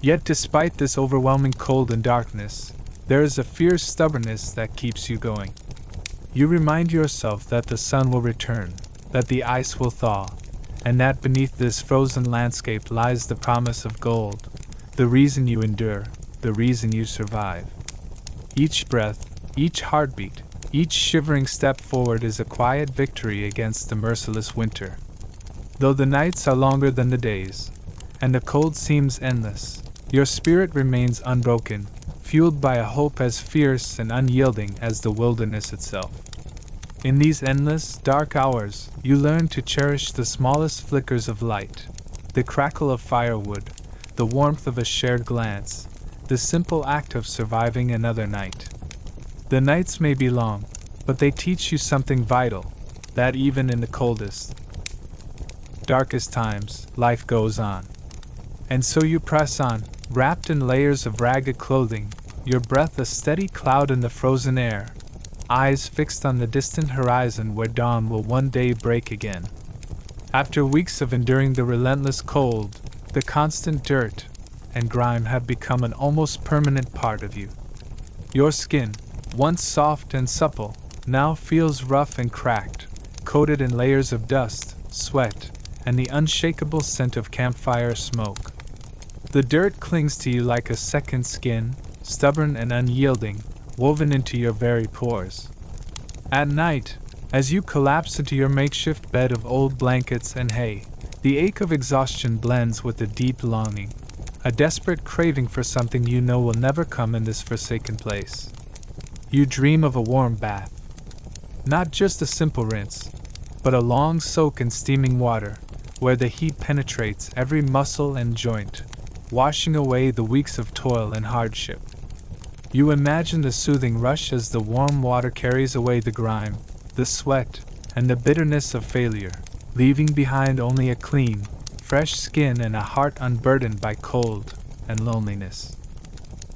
Yet despite this overwhelming cold and darkness, there is a fierce stubbornness that keeps you going. You remind yourself that the sun will return, that the ice will thaw, and that beneath this frozen landscape lies the promise of gold, the reason you endure, the reason you survive. Each breath, each heartbeat, each shivering step forward is a quiet victory against the merciless winter. Though the nights are longer than the days, and the cold seems endless, your spirit remains unbroken, fueled by a hope as fierce and unyielding as the wilderness itself. In these endless, dark hours, you learn to cherish the smallest flickers of light, the crackle of firewood, the warmth of a shared glance, the simple act of surviving another night. The nights may be long, but they teach you something vital, that even in the coldest, darkest times, life goes on. And so you press on, wrapped in layers of ragged clothing, your breath a steady cloud in the frozen air, eyes fixed on the distant horizon where dawn will one day break again. After weeks of enduring the relentless cold, the constant dirt and grime have become an almost permanent part of you. Your skin, once soft and supple, now feels rough and cracked, coated in layers of dust, sweat, and the unshakable scent of campfire smoke. The dirt clings to you like a second skin, stubborn and unyielding, woven into your very pores. At night, as you collapse into your makeshift bed of old blankets and hay, the ache of exhaustion blends with a deep longing, a desperate craving for something you know will never come in this forsaken place. You dream of a warm bath. Not just a simple rinse, but a long soak in steaming water, where the heat penetrates every muscle and joint, washing away the weeks of toil and hardship. You imagine the soothing rush as the warm water carries away the grime, the sweat, and the bitterness of failure, leaving behind only a clean, fresh skin and a heart unburdened by cold and loneliness.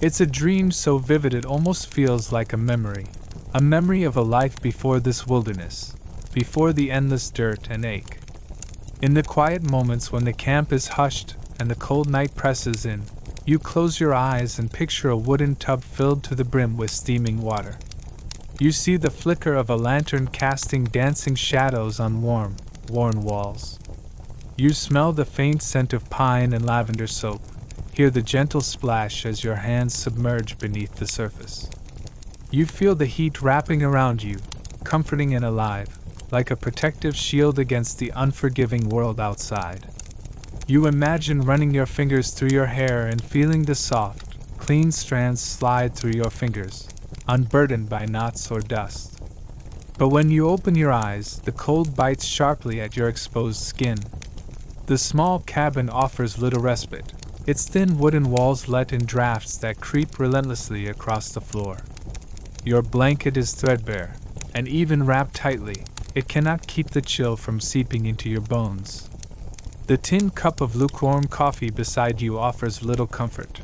It's a dream so vivid it almost feels like a memory of a life before this wilderness, before the endless dirt and ache. In the quiet moments when the camp is hushed and the cold night presses in, you close your eyes and picture a wooden tub filled to the brim with steaming water. You see the flicker of a lantern casting dancing shadows on warm, worn walls. You smell the faint scent of pine and lavender soap, hear the gentle splash as your hands submerge beneath the surface. You feel the heat wrapping around you, comforting and alive, like a protective shield against the unforgiving world outside. You imagine running your fingers through your hair and feeling the soft, clean strands slide through your fingers, unburdened by knots or dust. But when you open your eyes, the cold bites sharply at your exposed skin. The small cabin offers little respite, its thin wooden walls let in drafts that creep relentlessly across the floor. Your blanket is threadbare, and even wrapped tightly, it cannot keep the chill from seeping into your bones. The tin cup of lukewarm coffee beside you offers little comfort.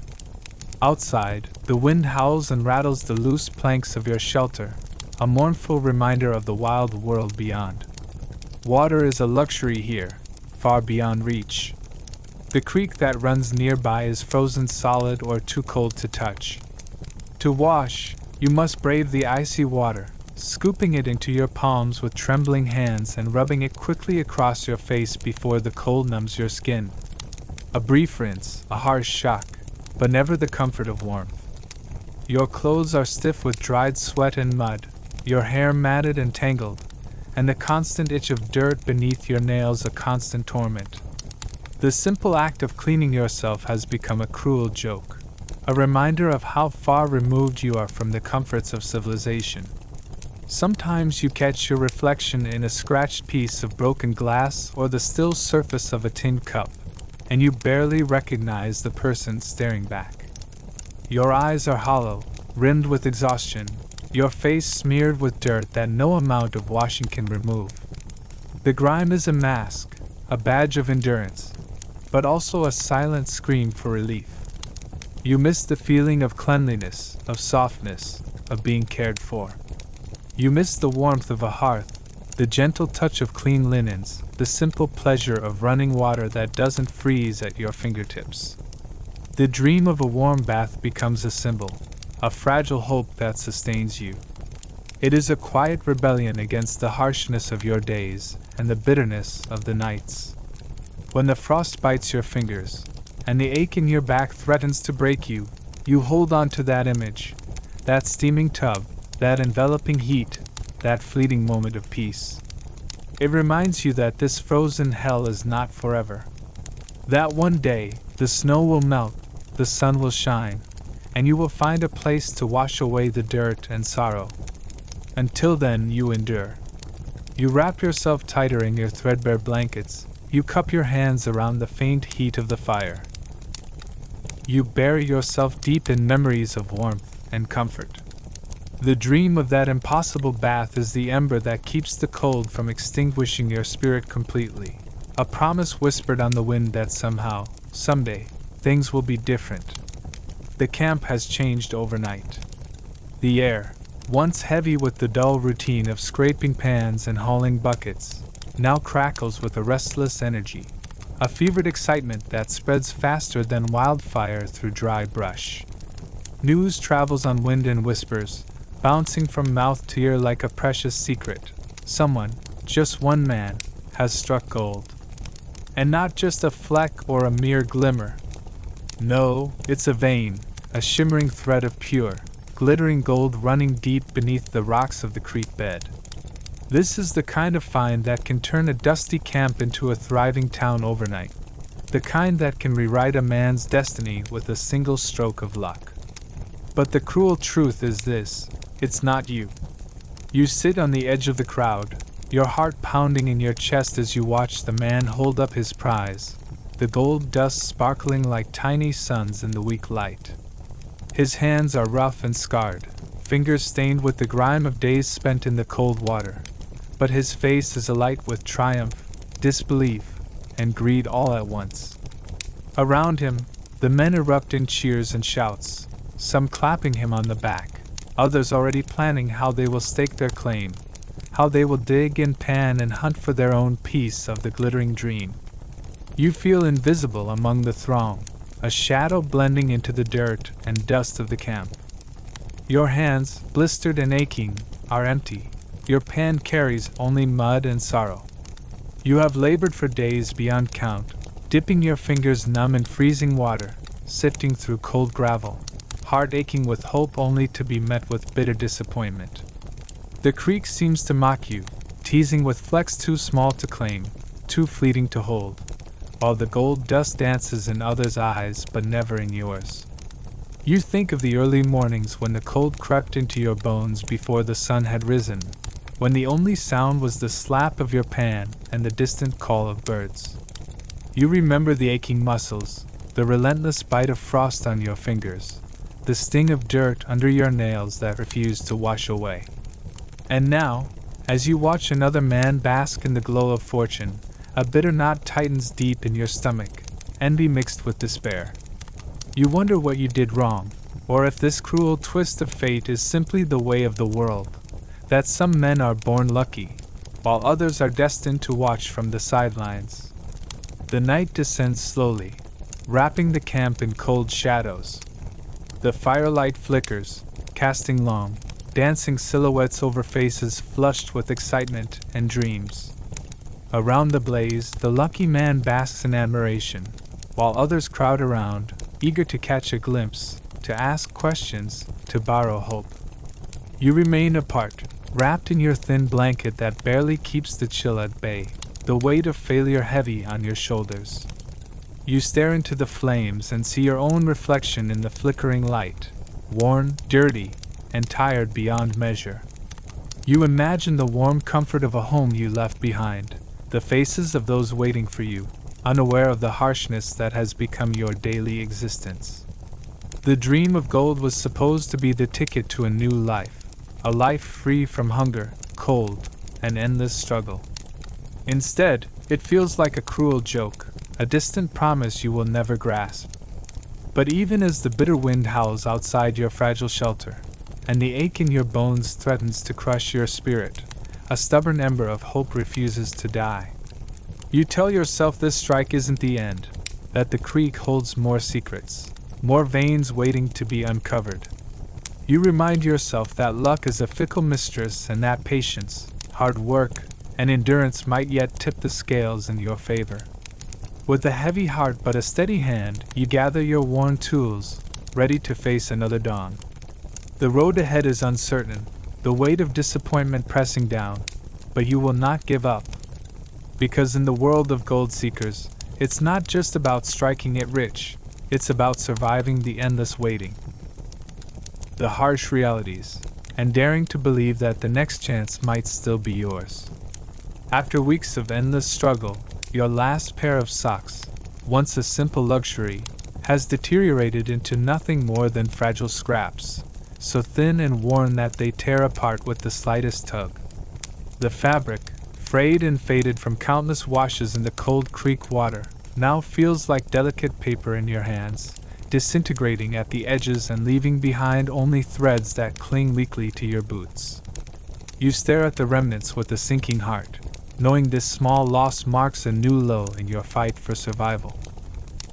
Outside, the wind howls and rattles the loose planks of your shelter, a mournful reminder of the wild world beyond. Water is a luxury here, far beyond reach. The creek that runs nearby is frozen solid or too cold to touch. To wash, you must brave the icy water, scooping it into your palms with trembling hands and rubbing it quickly across your face before the cold numbs your skin. A brief rinse, a harsh shock, but never the comfort of warmth. Your clothes are stiff with dried sweat and mud, your hair matted and tangled, and the constant itch of dirt beneath your nails a constant torment. The simple act of cleaning yourself has become a cruel joke, a reminder of how far removed you are from the comforts of civilization. Sometimes you catch your reflection in a scratched piece of broken glass or the still surface of a tin cup, and you barely recognize the person staring back. Your eyes are hollow, rimmed with exhaustion, your face smeared with dirt that no amount of washing can remove. The grime is a mask, a badge of endurance, but also a silent scream for relief. You miss the feeling of cleanliness, of softness, of being cared for. You miss the warmth of a hearth, the gentle touch of clean linens, the simple pleasure of running water that doesn't freeze at your fingertips. The dream of a warm bath becomes a symbol, a fragile hope that sustains you. It is a quiet rebellion against the harshness of your days and the bitterness of the nights. When the frost bites your fingers, and the ache in your back threatens to break you, you hold on to that image, that steaming tub, that enveloping heat, that fleeting moment of peace. It reminds you that this frozen hell is not forever. That one day, the snow will melt, the sun will shine, and you will find a place to wash away the dirt and sorrow. Until then, you endure. You wrap yourself tighter in your threadbare blankets, you cup your hands around the faint heat of the fire. You bury yourself deep in memories of warmth and comfort. The dream of that impossible bath is the ember that keeps the cold from extinguishing your spirit completely, a promise whispered on the wind that somehow, someday, things will be different. The camp has changed overnight. The air, once heavy with the dull routine of scraping pans and hauling buckets, now crackles with a restless energy, a fevered excitement that spreads faster than wildfire through dry brush. News travels on wind and whispers, bouncing from mouth to ear like a precious secret. Someone, just one man, has struck gold. And not just a fleck or a mere glimmer. No, it's a vein, a shimmering thread of pure, glittering gold running deep beneath the rocks of the creek bed. This is the kind of find that can turn a dusty camp into a thriving town overnight. The kind that can rewrite a man's destiny with a single stroke of luck. But the cruel truth is this: it's not you. You sit on the edge of the crowd, your heart pounding in your chest as you watch the man hold up his prize, the gold dust sparkling like tiny suns in the weak light. His hands are rough and scarred, fingers stained with the grime of days spent in the cold water, but his face is alight with triumph, disbelief, and greed all at once. Around him, the men erupt in cheers and shouts, some clapping him on the back, others already planning how they will stake their claim, how they will dig and pan and hunt for their own piece of the glittering dream. You feel invisible among the throng, a shadow blending into the dirt and dust of the camp. Your hands, blistered and aching, are empty. Your pan carries only mud and sorrow. You have labored for days beyond count, dipping your fingers numb in freezing water, sifting through cold gravel, heart aching with hope only to be met with bitter disappointment. The creek seems to mock you, teasing with flecks too small to claim, too fleeting to hold, while the gold dust dances in others' eyes but never in yours. You think of the early mornings when the cold crept into your bones before the sun had risen, when the only sound was the slap of your pan and the distant call of birds. You remember the aching muscles, the relentless bite of frost on your fingers, the sting of dirt under your nails that refused to wash away. And now, as you watch another man bask in the glow of fortune, a bitter knot tightens deep in your stomach, envy mixed with despair. You wonder what you did wrong, or if this cruel twist of fate is simply the way of the world, that some men are born lucky, while others are destined to watch from the sidelines. The night descends slowly, wrapping the camp in cold shadows. The firelight flickers, casting long, dancing silhouettes over faces flushed with excitement and dreams. Around the blaze, the lucky man basks in admiration, while others crowd around, eager to catch a glimpse, to ask questions, to borrow hope. You remain apart, wrapped in your thin blanket that barely keeps the chill at bay, the weight of failure heavy on your shoulders. You stare into the flames and see your own reflection in the flickering light, worn, dirty, and tired beyond measure. You imagine the warm comfort of a home you left behind, the faces of those waiting for you, unaware of the harshness that has become your daily existence. The dream of gold was supposed to be the ticket to a new life, a life free from hunger, cold, and endless struggle. Instead, it feels like a cruel joke, a distant promise you will never grasp. But even as the bitter wind howls outside your fragile shelter, and the ache in your bones threatens to crush your spirit, a stubborn ember of hope refuses to die. You tell yourself this strike isn't the end, that the creek holds more secrets, more veins waiting to be uncovered. You remind yourself that luck is a fickle mistress and that patience, hard work, and endurance might yet tip the scales in your favor. With a heavy heart but a steady hand, you gather your worn tools, ready to face another dawn. The road ahead is uncertain, the weight of disappointment pressing down, but you will not give up. Because in the world of gold seekers, it's not just about striking it rich, it's about surviving the endless waiting, the harsh realities, and daring to believe that the next chance might still be yours. After weeks of endless struggle, your last pair of socks, once a simple luxury, has deteriorated into nothing more than fragile scraps, so thin and worn that they tear apart with the slightest tug. The fabric, frayed and faded from countless washes in the cold creek water, now feels like delicate paper in your hands, disintegrating at the edges and leaving behind only threads that cling weakly to your boots. You stare at the remnants with a sinking heart, knowing this small loss marks a new low in your fight for survival.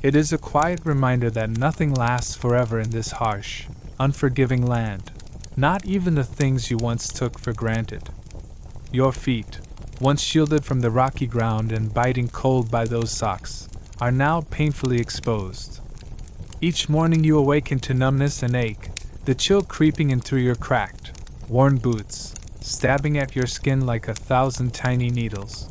It is a quiet reminder that nothing lasts forever in this harsh, unforgiving land, not even the things you once took for granted. Your feet, once shielded from the rocky ground and biting cold by those socks, are now painfully exposed. Each morning you awaken to numbness and ache, the chill creeping in through your cracked, worn boots, stabbing at your skin like 1,000 tiny needles.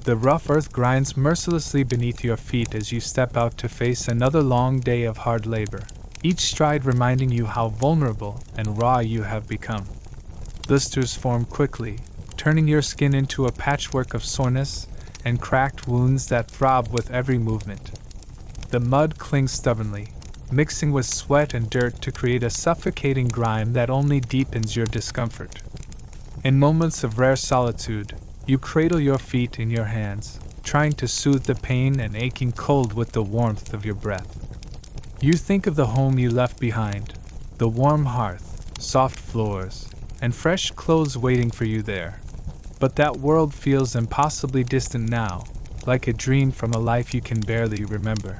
The rough earth grinds mercilessly beneath your feet as you step out to face another long day of hard labor, each stride reminding you how vulnerable and raw you have become. Blisters form quickly, turning your skin into a patchwork of soreness, and cracked wounds that throb with every movement. The mud clings stubbornly, mixing with sweat and dirt to create a suffocating grime that only deepens your discomfort. In moments of rare solitude, you cradle your feet in your hands, trying to soothe the pain and aching cold with the warmth of your breath. You think of the home you left behind, the warm hearth, soft floors, and fresh clothes waiting for you there. But that world feels impossibly distant now, like a dream from a life you can barely remember.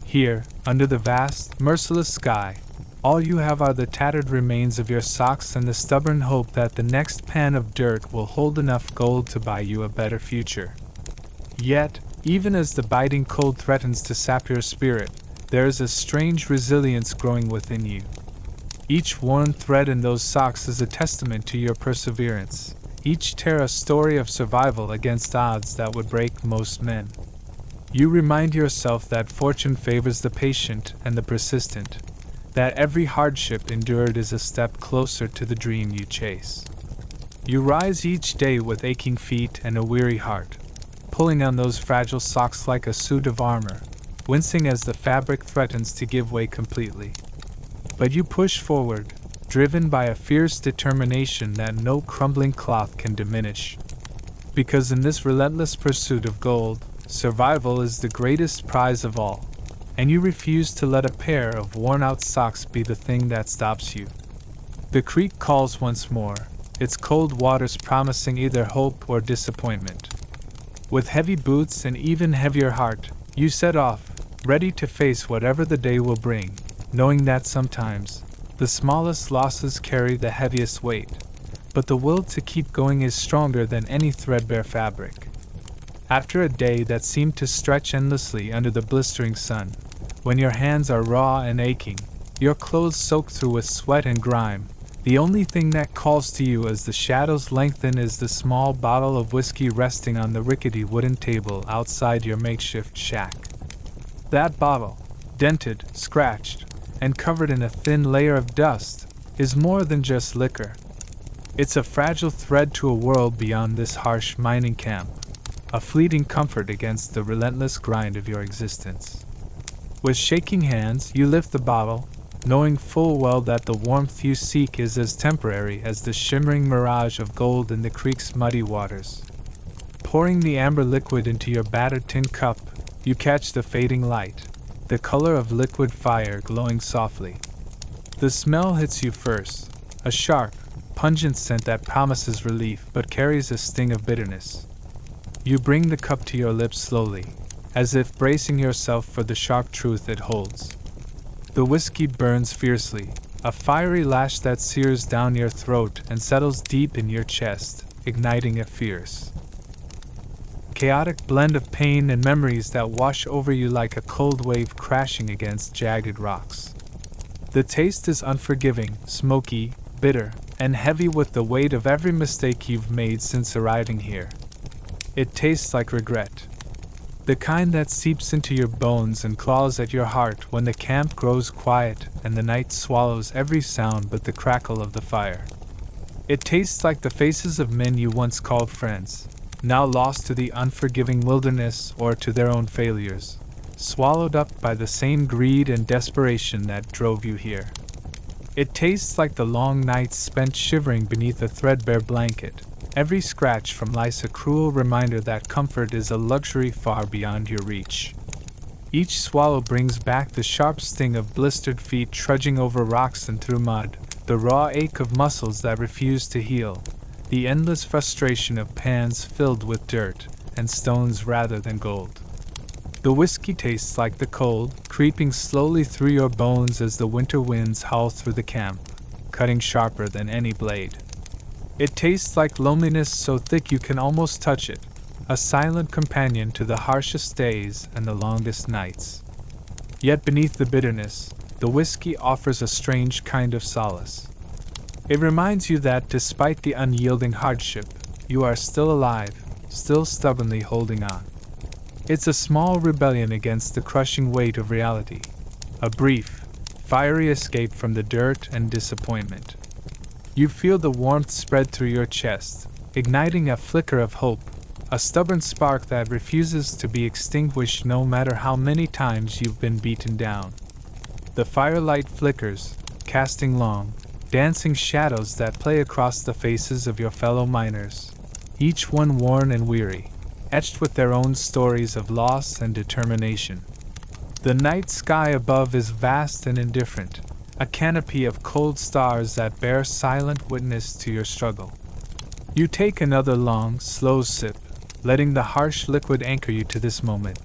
Here, under the vast, merciless sky, all you have are the tattered remains of your socks and the stubborn hope that the next pan of dirt will hold enough gold to buy you a better future. Yet, even as the biting cold threatens to sap your spirit, there is a strange resilience growing within you. Each worn thread in those socks is a testament to your perseverance, each tear a story of survival against odds that would break most men. You remind yourself that fortune favors the patient and the persistent, that every hardship endured is a step closer to the dream you chase. You rise each day with aching feet and a weary heart, pulling on those fragile socks like a suit of armor, wincing as the fabric threatens to give way completely. But you push forward, driven by a fierce determination that no crumbling cloth can diminish. Because in this relentless pursuit of gold, survival is the greatest prize of all, and you refuse to let a pair of worn-out socks be the thing that stops you. The creek calls once more, its cold waters promising either hope or disappointment. With heavy boots and even heavier heart, you set off, ready to face whatever the day will bring, knowing that sometimes the smallest losses carry the heaviest weight, but the will to keep going is stronger than any threadbare fabric. After a day that seemed to stretch endlessly under the blistering sun, when your hands are raw and aching, your clothes soaked through with sweat and grime, the only thing that calls to you as the shadows lengthen is the small bottle of whiskey resting on the rickety wooden table outside your makeshift shack. That bottle, dented, scratched, and covered in a thin layer of dust, is more than just liquor. It's a fragile thread to a world beyond this harsh mining camp, a fleeting comfort against the relentless grind of your existence. With shaking hands, you lift the bottle, knowing full well that the warmth you seek is as temporary as the shimmering mirage of gold in the creek's muddy waters. Pouring the amber liquid into your battered tin cup, you catch the fading light, the color of liquid fire glowing softly. The smell hits you first, a sharp, pungent scent that promises relief but carries a sting of bitterness. You bring the cup to your lips slowly, as if bracing yourself for the sharp truth it holds. The whiskey burns fiercely, a fiery lash that sears down your throat and settles deep in your chest, igniting a fierce, chaotic blend of pain and memories that wash over you like a cold wave crashing against jagged rocks. The taste is unforgiving, smoky, bitter, and heavy with the weight of every mistake you've made since arriving here. It tastes like regret, the kind that seeps into your bones and claws at your heart when the camp grows quiet and the night swallows every sound but the crackle of the fire. It tastes like the faces of men you once called friends, now lost to the unforgiving wilderness or to their own failures, swallowed up by the same greed and desperation that drove you here. It tastes like the long nights spent shivering beneath a threadbare blanket, every scratch from lice a cruel reminder that comfort is a luxury far beyond your reach. Each swallow brings back the sharp sting of blistered feet trudging over rocks and through mud, the raw ache of muscles that refuse to heal, the endless frustration of pans filled with dirt and stones rather than gold. The whiskey tastes like the cold, creeping slowly through your bones as the winter winds howl through the camp, cutting sharper than any blade. It tastes like loneliness so thick you can almost touch it, a silent companion to the harshest days and the longest nights. Yet beneath the bitterness, the whiskey offers a strange kind of solace. It reminds you that despite the unyielding hardship, you are still alive, still stubbornly holding on. It's a small rebellion against the crushing weight of reality, a brief, fiery escape from the dirt and disappointment. You feel the warmth spread through your chest, igniting a flicker of hope, a stubborn spark that refuses to be extinguished no matter how many times you've been beaten down. The firelight flickers, casting long, dancing shadows that play across the faces of your fellow miners, each one worn and weary, etched with their own stories of loss and determination. The night sky above is vast and indifferent, a canopy of cold stars that bear silent witness to your struggle. You take another long, slow sip, letting the harsh liquid anchor you to this moment,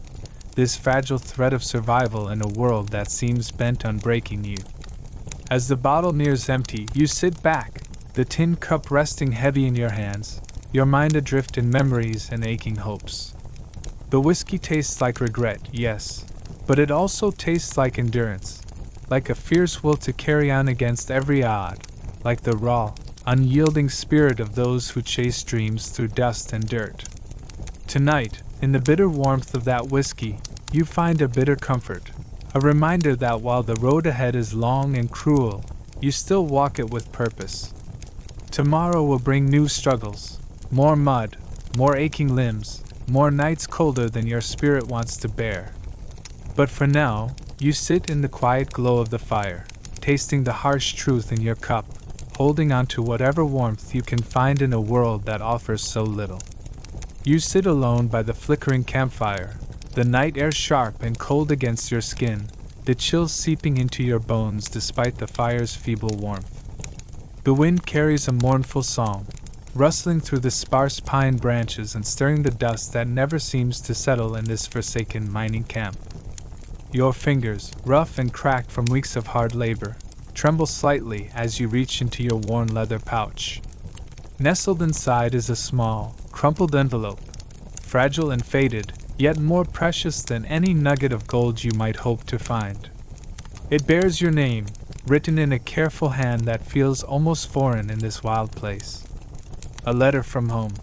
this fragile thread of survival in a world that seems bent on breaking you. As the bottle nears empty, you sit back, the tin cup resting heavy in your hands, your mind adrift in memories and aching hopes. The whiskey tastes like regret, yes, but it also tastes like endurance, like a fierce will to carry on against every odd, like the raw, unyielding spirit of those who chase dreams through dust and dirt. Tonight, in the bitter warmth of that whiskey, you find a bitter comfort, a reminder that while the road ahead is long and cruel, you still walk it with purpose. Tomorrow will bring new struggles, more mud, more aching limbs, more nights colder than your spirit wants to bear. But for now, you sit in the quiet glow of the fire, tasting the harsh truth in your cup, holding on to whatever warmth you can find in a world that offers so little. You sit alone by the flickering campfire, the night air sharp and cold against your skin, the chill seeping into your bones despite the fire's feeble warmth. The wind carries a mournful song, rustling through the sparse pine branches and stirring the dust that never seems to settle in this forsaken mining camp. Your fingers, rough and cracked from weeks of hard labor, tremble slightly as you reach into your worn leather pouch. Nestled inside is a small, crumpled envelope, fragile and faded, yet more precious than any nugget of gold you might hope to find. It bears your name, written in a careful hand that feels almost foreign in this wild place. A letter from home,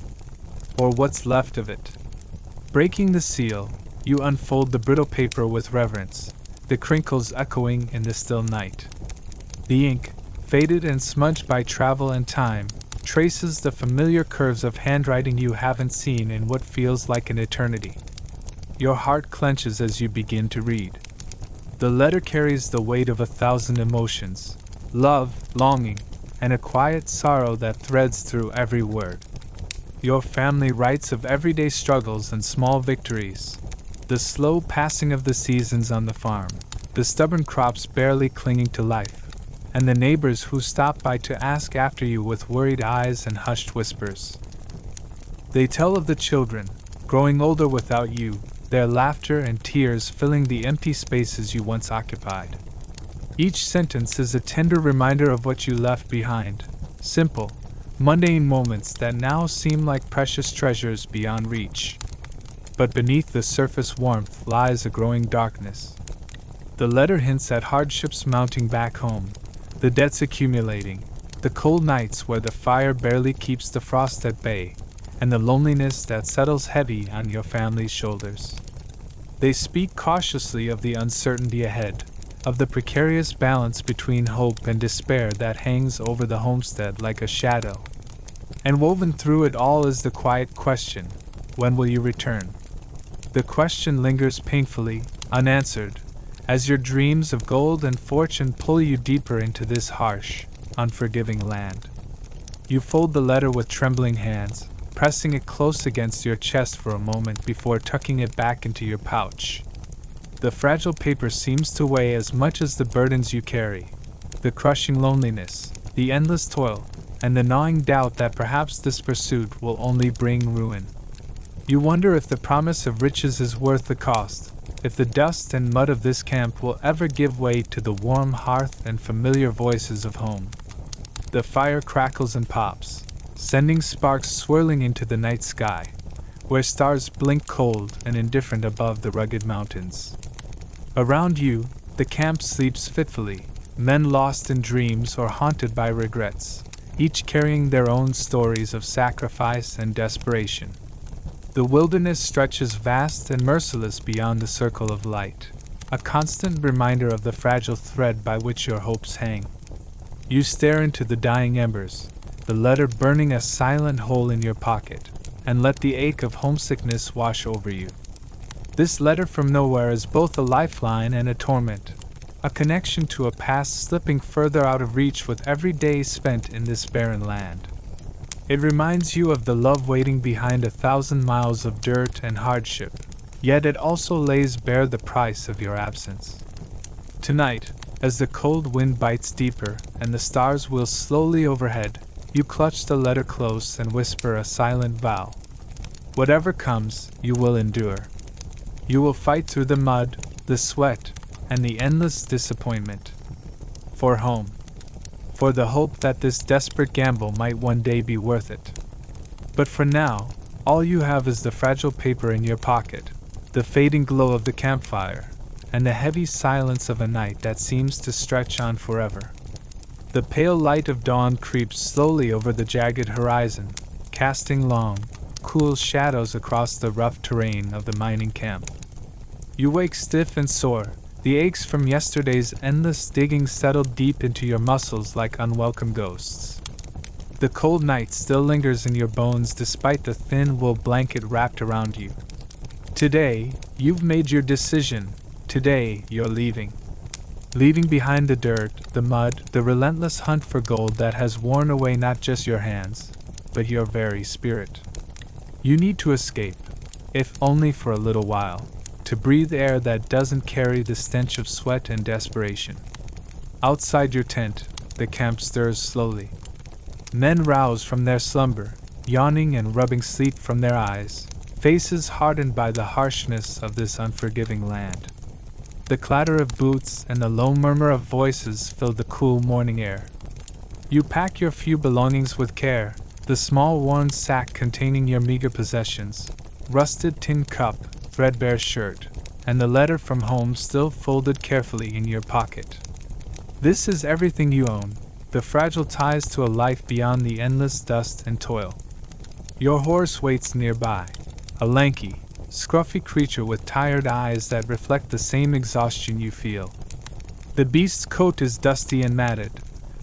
or what's left of it. Breaking the seal, you unfold the brittle paper with reverence, the crinkles echoing in the still night. The ink, faded and smudged by travel and time, traces the familiar curves of handwriting you haven't seen in what feels like an eternity. Your heart clenches as you begin to read. The letter carries the weight of 1,000 emotions, love, longing, and a quiet sorrow that threads through every word. Your family writes of everyday struggles and small victories, the slow passing of the seasons on the farm, the stubborn crops barely clinging to life, and the neighbors who stop by to ask after you with worried eyes and hushed whispers. They tell of the children, growing older without you, their laughter and tears filling the empty spaces you once occupied. Each sentence is a tender reminder of what you left behind, simple, mundane moments that now seem like precious treasures beyond reach. But beneath the surface warmth lies a growing darkness. The letter hints at hardships mounting back home, the debts accumulating, the cold nights where the fire barely keeps the frost at bay, and the loneliness that settles heavy on your family's shoulders. They speak cautiously of the uncertainty ahead, of the precarious balance between hope and despair that hangs over the homestead like a shadow. And woven through it all is the quiet question, when will you return? The question lingers painfully, unanswered, as your dreams of gold and fortune pull you deeper into this harsh, unforgiving land. You fold the letter with trembling hands, pressing it close against your chest for a moment before tucking it back into your pouch. The fragile paper seems to weigh as much as the burdens you carry, the crushing loneliness, the endless toil, and the gnawing doubt that perhaps this pursuit will only bring ruin. You wonder if the promise of riches is worth the cost, if the dust and mud of this camp will ever give way to the warm hearth and familiar voices of home. The fire crackles and pops, sending sparks swirling into the night sky, where stars blink cold and indifferent above the rugged mountains. Around you, the camp sleeps fitfully, men lost in dreams or haunted by regrets, each carrying their own stories of sacrifice and desperation. The wilderness stretches vast and merciless beyond the circle of light, a constant reminder of the fragile thread by which your hopes hang. You stare into the dying embers, the letter burning a silent hole in your pocket, and let the ache of homesickness wash over you. This letter from nowhere is both a lifeline and a torment, a connection to a past slipping further out of reach with every day spent in this barren land. It reminds you of the love waiting behind 1,000 miles of dirt and hardship, yet it also lays bare the price of your absence. Tonight, as the cold wind bites deeper and the stars wheel slowly overhead, you clutch the letter close and whisper a silent vow. Whatever comes, you will endure. You will fight through the mud, the sweat, and the endless disappointment. For home. For the hope that this desperate gamble might one day be worth it. But for now, all you have is the fragile paper in your pocket, the fading glow of the campfire, and the heavy silence of a night that seems to stretch on forever. The pale light of dawn creeps slowly over the jagged horizon, casting long, cool shadows across the rough terrain of the mining camp. You wake stiff and sore, the aches from yesterday's endless digging settle deep into your muscles like unwelcome ghosts. The cold night still lingers in your bones despite the thin wool blanket wrapped around you. Today, you've made your decision. Today, you're leaving. Leaving behind the dirt, the mud, the relentless hunt for gold that has worn away not just your hands, but your very spirit. You need to escape, if only for a little while, to breathe air that doesn't carry the stench of sweat and desperation. Outside your tent, the camp stirs slowly. Men rouse from their slumber, yawning and rubbing sleep from their eyes, faces hardened by the harshness of this unforgiving land. The clatter of boots and the low murmur of voices fill the cool morning air. You pack your few belongings with care, the small worn sack containing your meager possessions, rusted tin cup, threadbare shirt, and the letter from home still folded carefully in your pocket. This is everything you own, the fragile ties to a life beyond the endless dust and toil. Your horse waits nearby, a lanky, scruffy creature with tired eyes that reflect the same exhaustion you feel. The beast's coat is dusty and matted,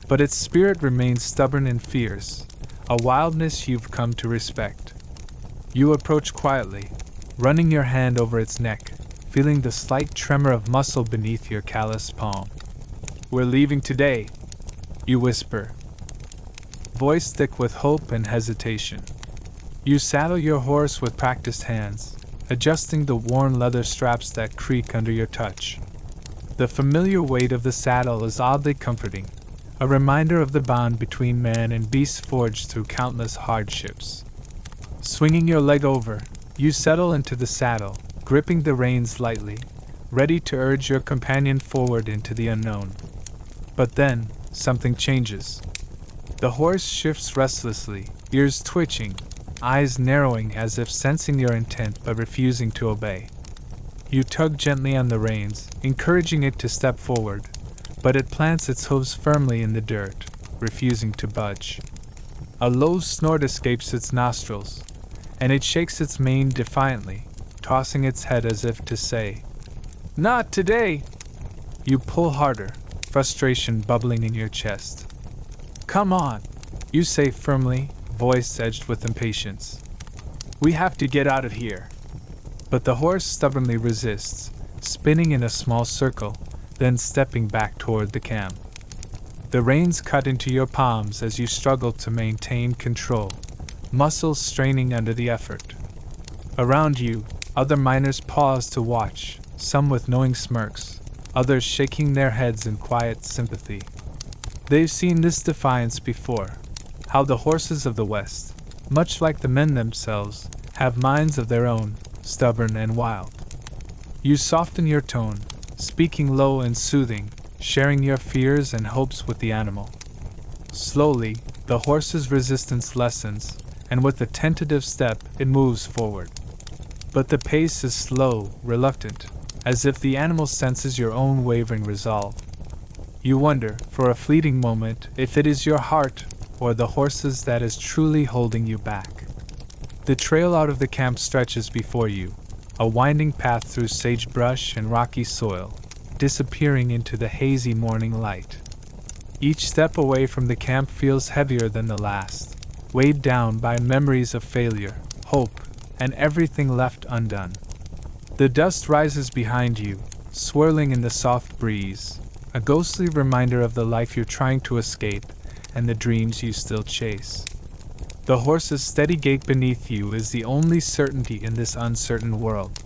but its spirit remains stubborn and fierce, a wildness you've come to respect. You approach quietly, running your hand over its neck, feeling the slight tremor of muscle beneath your calloused palm. "We're leaving today," you whisper, voice thick with hope and hesitation. You saddle your horse with practiced hands, adjusting the worn leather straps that creak under your touch. The familiar weight of the saddle is oddly comforting, a reminder of the bond between man and beast forged through countless hardships. Swinging your leg over, you settle into the saddle, gripping the reins lightly, ready to urge your companion forward into the unknown. But then, something changes. The horse shifts restlessly, ears twitching, eyes narrowing as if sensing your intent but refusing to obey. You tug gently on the reins, encouraging it to step forward, but it plants its hooves firmly in the dirt, refusing to budge. A low snort escapes its nostrils, and it shakes its mane defiantly, tossing its head as if to say, "Not today!" You pull harder, frustration bubbling in your chest. "Come on," you say firmly, voice edged with impatience. "We have to get out of here." But the horse stubbornly resists, spinning in a small circle, then stepping back toward the camp. The reins cut into your palms as you struggle to maintain control, muscles straining under the effort. Around you, other miners pause to watch, some with knowing smirks, others shaking their heads in quiet sympathy. They've seen this defiance before, how the horses of the West, much like the men themselves, have minds of their own, stubborn and wild. You soften your tone, speaking low and soothing, sharing your fears and hopes with the animal. Slowly, the horse's resistance lessens, and with a tentative step, it moves forward. But the pace is slow, reluctant, as if the animal senses your own wavering resolve. You wonder, for a fleeting moment, if it is your heart or the horse's that is truly holding you back. The trail out of the camp stretches before you, a winding path through sagebrush and rocky soil, disappearing into the hazy morning light. Each step away from the camp feels heavier than the last, weighed down by memories of failure, hope, and everything left undone. The dust rises behind you, swirling in the soft breeze, a ghostly reminder of the life you're trying to escape and the dreams you still chase. The horse's steady gait beneath you is the only certainty in this uncertain world.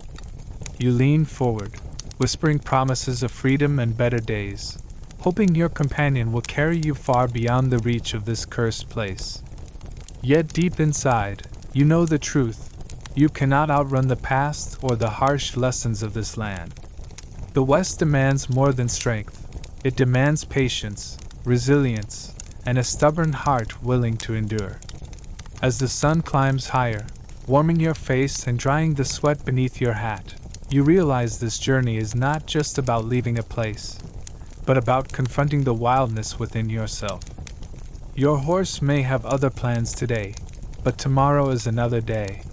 You lean forward, whispering promises of freedom and better days, hoping your companion will carry you far beyond the reach of this cursed place. Yet deep inside, you know the truth. You cannot outrun the past or the harsh lessons of this land. The West demands more than strength. It demands patience, resilience, and a stubborn heart willing to endure. As the sun climbs higher, warming your face and drying the sweat beneath your hat, you realize this journey is not just about leaving a place, but about confronting the wildness within yourself. Your horse may have other plans today, but tomorrow is another day.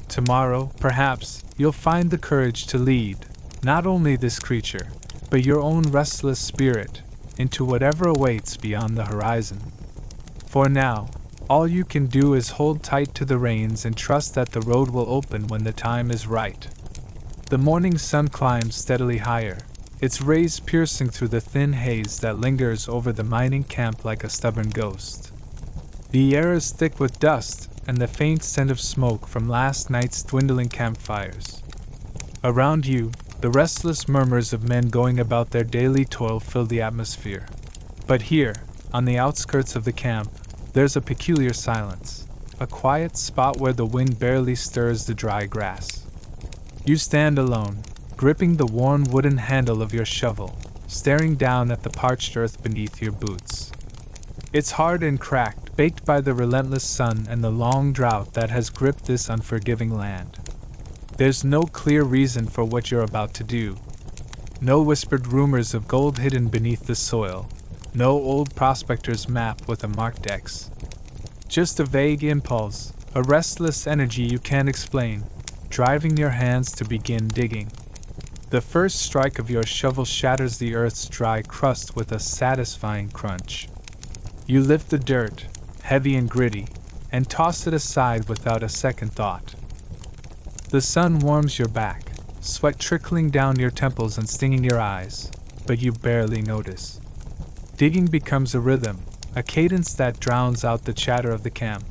Tomorrow, perhaps, you'll find the courage to lead, not only this creature, but your own restless spirit, into whatever awaits beyond the horizon. For now, all you can do is hold tight to the reins and trust that the road will open when the time is right. The morning sun climbs steadily higher, its rays piercing through the thin haze that lingers over the mining camp like a stubborn ghost. The air is thick with dust and the faint scent of smoke from last night's dwindling campfires. Around you, the restless murmurs of men going about their daily toil fill the atmosphere. But here, on the outskirts of the camp, there's a peculiar silence, a quiet spot where the wind barely stirs the dry grass. You stand alone, gripping the worn wooden handle of your shovel, staring down at the parched earth beneath your boots. It's hard and cracked, baked by the relentless sun and the long drought that has gripped this unforgiving land. There's no clear reason for what you're about to do. No whispered rumors of gold hidden beneath the soil. No old prospector's map with a marked X. Just a vague impulse, a restless energy you can't explain, driving your hands to begin digging. The first strike of your shovel shatters the earth's dry crust with a satisfying crunch. You lift the dirt, heavy and gritty, and toss it aside without a second thought. The sun warms your back, sweat trickling down your temples and stinging your eyes, but you barely notice. Digging becomes a rhythm, a cadence that drowns out the chatter of the camp.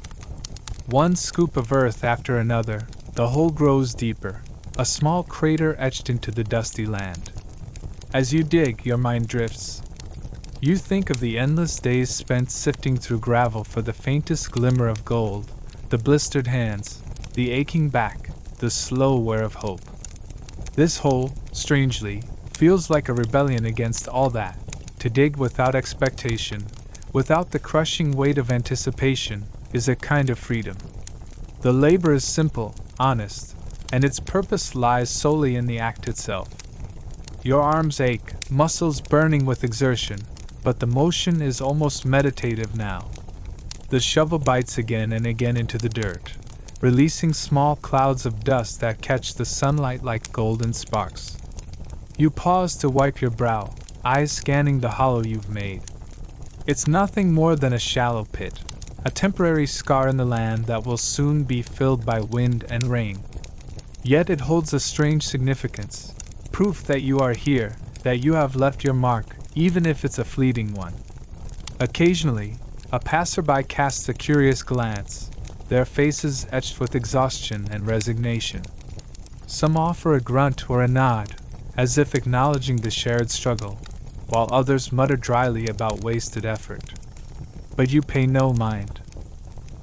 One scoop of earth after another, the hole grows deeper, a small crater etched into the dusty land. As you dig, your mind drifts. You think of the endless days spent sifting through gravel for the faintest glimmer of gold, the blistered hands, the aching back, the slow wear of hope. This hole, strangely, feels like a rebellion against all that. To dig without expectation, without the crushing weight of anticipation, is a kind of freedom. The labor is simple, honest, and its purpose lies solely in the act itself. Your arms ache, muscles burning with exertion, but the motion is almost meditative now. The shovel bites again and again into the dirt, releasing small clouds of dust that catch the sunlight like golden sparks. You pause to wipe your brow, eyes scanning the hollow you've made. It's nothing more than a shallow pit, a temporary scar in the land that will soon be filled by wind and rain. Yet it holds a strange significance, proof that you are here, that you have left your mark, even if it's a fleeting one. Occasionally, a passerby casts a curious glance, their faces etched with exhaustion and resignation. Some offer a grunt or a nod, as if acknowledging the shared struggle, while others mutter dryly about wasted effort. But you pay no mind.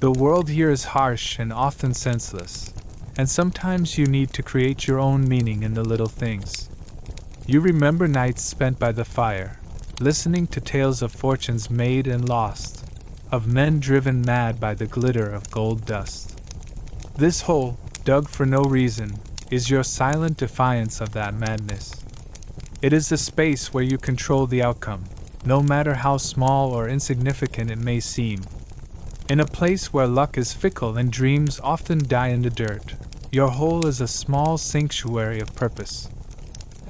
The world here is harsh and often senseless, and sometimes you need to create your own meaning in the little things. You remember nights spent by the fire, listening to tales of fortunes made and lost, of men driven mad by the glitter of gold dust. This hole, dug for no reason, is your silent defiance of that madness. It is the space where you control the outcome, no matter how small or insignificant it may seem. In a place where luck is fickle and dreams often die in the dirt, your hole is a small sanctuary of purpose.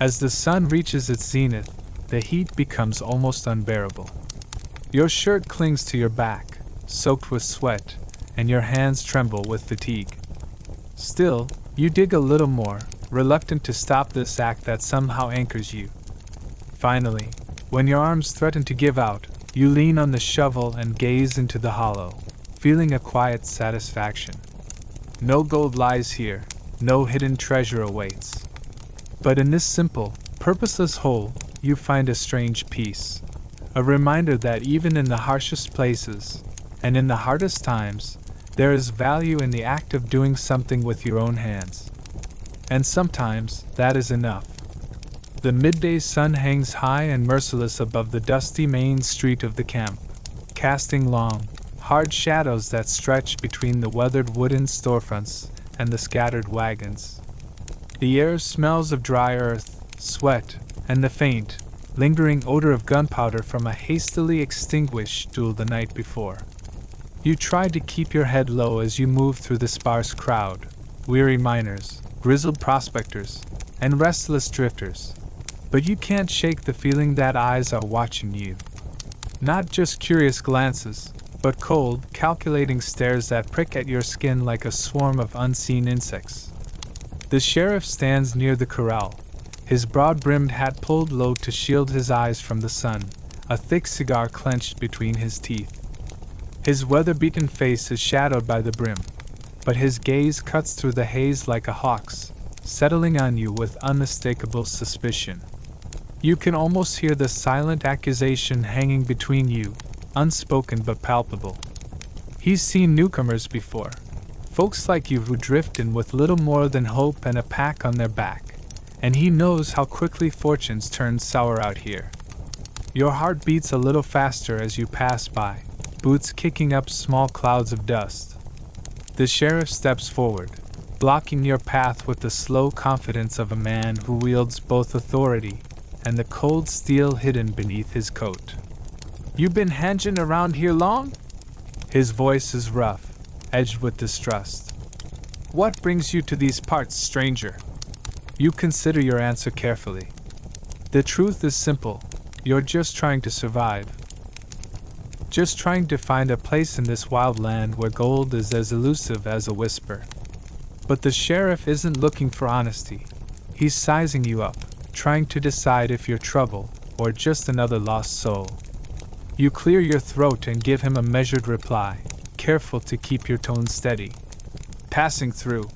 As the sun reaches its zenith, the heat becomes almost unbearable. Your shirt clings to your back, soaked with sweat, and your hands tremble with fatigue. Still, you dig a little more, reluctant to stop this act that somehow anchors you. Finally, when your arms threaten to give out, you lean on the shovel and gaze into the hollow, feeling a quiet satisfaction. No gold lies here, no hidden treasure awaits. But in this simple, purposeless hole, you find a strange peace. A reminder that even in the harshest places, and in the hardest times, there is value in the act of doing something with your own hands. And sometimes, that is enough. The midday sun hangs high and merciless above the dusty main street of the camp, casting long, hard shadows that stretch between the weathered wooden storefronts and the scattered wagons. The air smells of dry earth, sweat, and the faint, lingering odor of gunpowder from a hastily extinguished stool the night before. You try to keep your head low as you move through the sparse crowd, weary miners, grizzled prospectors, and restless drifters, but you can't shake the feeling that eyes are watching you. Not just curious glances, but cold, calculating stares that prick at your skin like a swarm of unseen insects. The sheriff stands near the corral, his broad-brimmed hat pulled low to shield his eyes from the sun, a thick cigar clenched between his teeth. His weather-beaten face is shadowed by the brim, but his gaze cuts through the haze like a hawk's, settling on you with unmistakable suspicion. You can almost hear the silent accusation hanging between you, unspoken but palpable. He's seen newcomers before, folks like you who drift in with little more than hope and a pack on their back, and he knows how quickly fortunes turn sour out here. Your heart beats a little faster as you pass by, boots kicking up small clouds of dust. The sheriff steps forward, blocking your path with the slow confidence of a man who wields both authority and the cold steel hidden beneath his coat. "You been hanging around here long?" His voice is rough, edged with distrust. "What brings you to these parts, stranger?" You consider your answer carefully. The truth is simple. You're just trying to survive. Just trying to find a place in this wild land where gold is as elusive as a whisper. But the sheriff isn't looking for honesty. He's sizing you up, trying to decide if you're trouble or just another lost soul. You clear your throat and give him a measured reply, careful to keep your tone steady. "Passing through.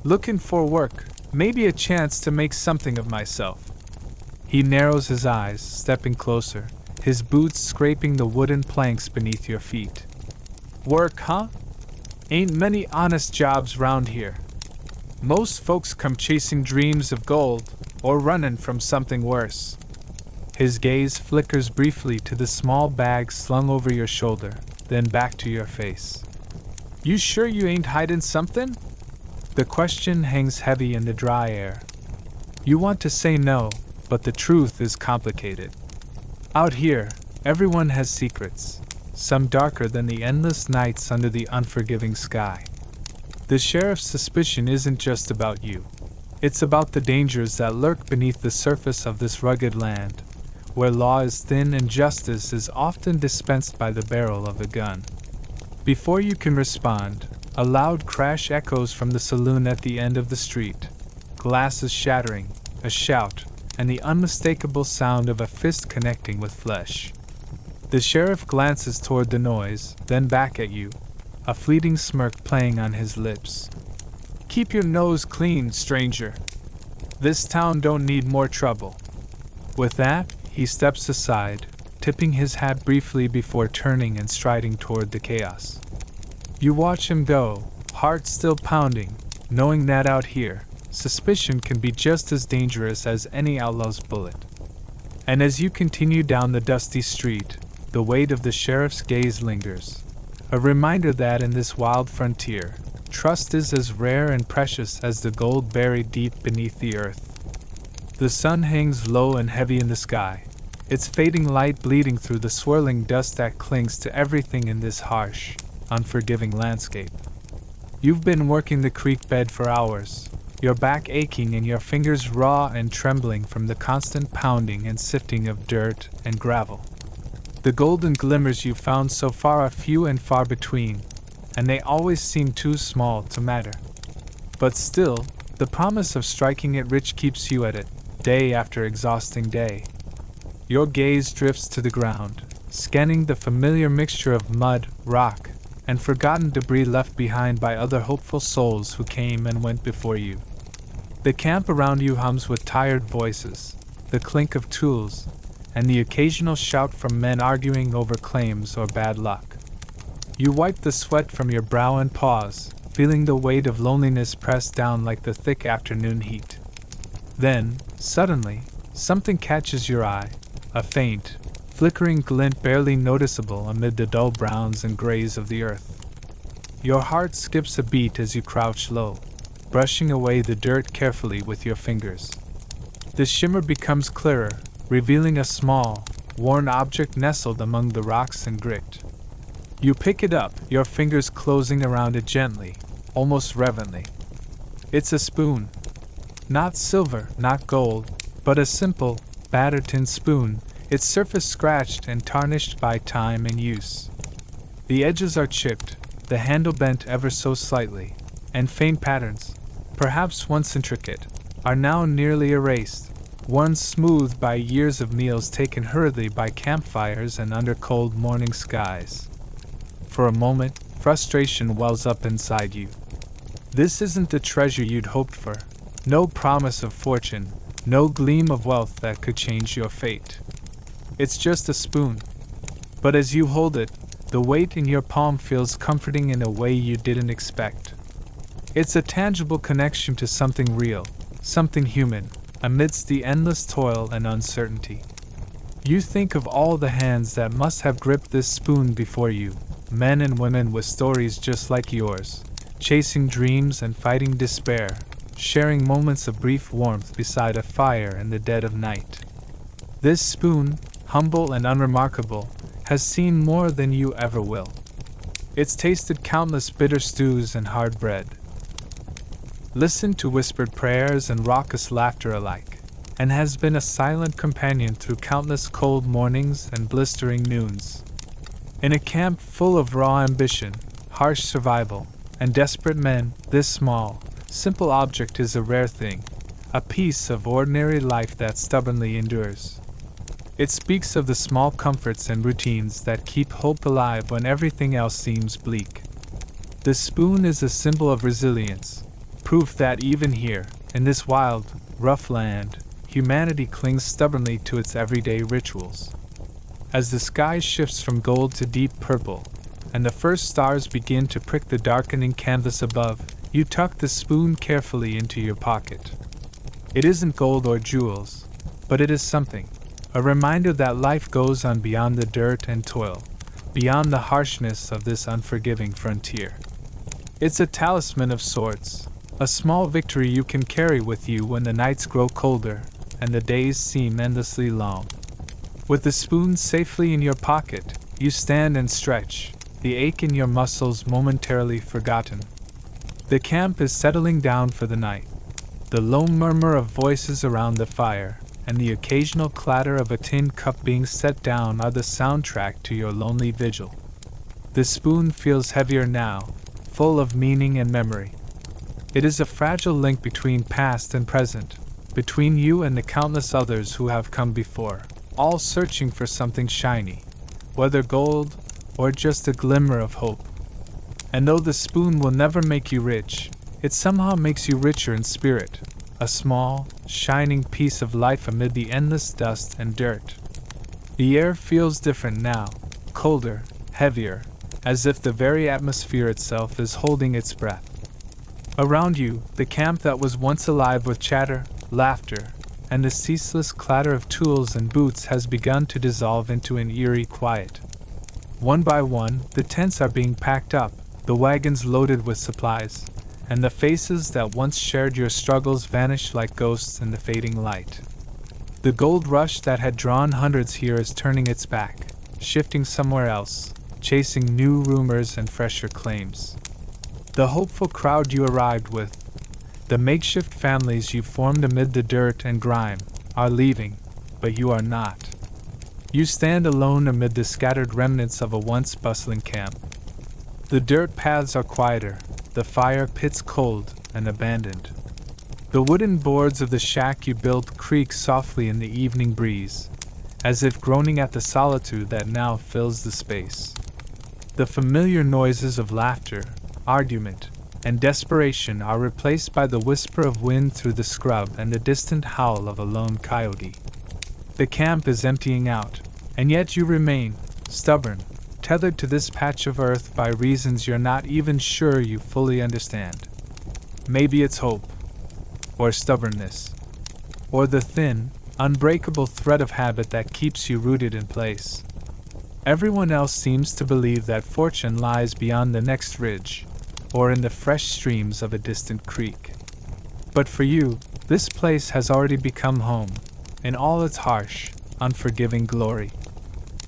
Looking for work, maybe a chance to make something of myself." He narrows his eyes, stepping closer, his boots scraping the wooden planks beneath your feet. "Work, huh? Ain't many honest jobs round here. Most folks come chasing dreams of gold, or running from something worse." His gaze flickers briefly to the small bag slung over your shoulder, then back to your face. "You sure you ain't hiding something?" The question hangs heavy in the dry air. You want to say no, but the truth is complicated. Out here, everyone has secrets, some darker than the endless nights under the unforgiving sky. The sheriff's suspicion isn't just about you. It's about the dangers that lurk beneath the surface of this rugged land, where law is thin and justice is often dispensed by the barrel of a gun. Before you can respond, a loud crash echoes from the saloon at the end of the street, glasses shattering, a shout, and the unmistakable sound of a fist connecting with flesh. The sheriff glances toward the noise, then back at you, a fleeting smirk playing on his lips. "Keep your nose clean, stranger. This town don't need more trouble." With that, he steps aside, tipping his hat briefly before turning and striding toward the chaos. You watch him go, heart still pounding, knowing that out here, suspicion can be just as dangerous as any outlaw's bullet. And as you continue down the dusty street, the weight of the sheriff's gaze lingers, a reminder that in this wild frontier, trust is as rare and precious as the gold buried deep beneath the earth. The sun hangs low and heavy in the sky, its fading light bleeding through the swirling dust that clings to everything in this harsh, unforgiving landscape. You've been working the creek bed for hours, your back aching and your fingers raw and trembling from the constant pounding and sifting of dirt and gravel. The golden glimmers you've found so far are few and far between, and they always seem too small to matter. But still, the promise of striking it rich keeps you at it, day after exhausting day. Your gaze drifts to the ground, scanning the familiar mixture of mud, rock, and forgotten debris left behind by other hopeful souls who came and went before you. The camp around you hums with tired voices, the clink of tools, and the occasional shout from men arguing over claims or bad luck. You wipe the sweat from your brow and pause, feeling the weight of loneliness press down like the thick afternoon heat. Then, suddenly, something catches your eye, a faint, flickering glint barely noticeable amid the dull browns and grays of the earth. Your heart skips a beat as you crouch low, brushing away the dirt carefully with your fingers. The shimmer becomes clearer, revealing a small, worn object nestled among the rocks and grit. You pick it up, your fingers closing around it gently, almost reverently. It's a spoon. Not silver, not gold, but a simple, battered tin spoon, its surface scratched and tarnished by time and use. The edges are chipped, the handle bent ever so slightly, and faint patterns, perhaps once intricate, are now nearly erased, worn smooth by years of meals taken hurriedly by campfires and under cold morning skies. For a moment, frustration wells up inside you. This isn't the treasure you'd hoped for, no promise of fortune, no gleam of wealth that could change your fate. It's just a spoon. But as you hold it, the weight in your palm feels comforting in a way you didn't expect. It's a tangible connection to something real, something human, amidst the endless toil and uncertainty. You think of all the hands that must have gripped this spoon before you, men and women with stories just like yours, chasing dreams and fighting despair, sharing moments of brief warmth beside a fire in the dead of night. This spoon, humble and unremarkable, has seen more than you ever will. It's tasted countless bitter stews and hard bread, listened to whispered prayers and raucous laughter alike, and has been a silent companion through countless cold mornings and blistering noons. In a camp full of raw ambition, harsh survival, and desperate men, this small, simple object is a rare thing, a piece of ordinary life that stubbornly endures. It speaks of the small comforts and routines that keep hope alive when everything else seems bleak. The spoon is a symbol of resilience, proof that even here, in this wild, rough land, humanity clings stubbornly to its everyday rituals. As the sky shifts from gold to deep purple, and the first stars begin to prick the darkening canvas above, you tuck the spoon carefully into your pocket. It isn't gold or jewels, but it is something, a reminder that life goes on beyond the dirt and toil, beyond the harshness of this unforgiving frontier. It's a talisman of sorts, a small victory you can carry with you when the nights grow colder and the days seem endlessly long. With the spoon safely in your pocket, you stand and stretch, the ache in your muscles momentarily forgotten. The camp is settling down for the night. The low murmur of voices around the fire, and the occasional clatter of a tin cup being set down are the soundtrack to your lonely vigil. The spoon feels heavier now, full of meaning and memory. It is a fragile link between past and present, between you and the countless others who have come before, all searching for something shiny, whether gold or just a glimmer of hope. And though the spoon will never make you rich, it somehow makes you richer in spirit, a small, shining piece of life amid the endless dust and dirt. The air feels different now, colder, heavier, as if the very atmosphere itself is holding its breath. Around you, the camp that was once alive with chatter, laughter, and the ceaseless clatter of tools and boots has begun to dissolve into an eerie quiet. One by one, the tents are being packed up, the wagons loaded with supplies, and the faces that once shared your struggles vanish like ghosts in the fading light. The gold rush that had drawn hundreds here is turning its back, shifting somewhere else, chasing new rumors and fresher claims. The hopeful crowd you arrived with, the makeshift families you formed amid the dirt and grime, are leaving, but you are not. You stand alone amid the scattered remnants of a once bustling camp. The dirt paths are quieter, the fire pits cold, and abandoned. The wooden boards of the shack you built creak softly in the evening breeze, as if groaning at the solitude that now fills the space. The familiar noises of laughter, argument, and desperation are replaced by the whisper of wind through the scrub and the distant howl of a lone coyote. The camp is emptying out, and yet you remain, stubborn, tethered to this patch of earth by reasons you're not even sure you fully understand. Maybe it's hope, or stubbornness, or the thin, unbreakable thread of habit that keeps you rooted in place. Everyone else seems to believe that fortune lies beyond the next ridge, or in the fresh streams of a distant creek. But for you, this place has already become home, in all its harsh, unforgiving glory.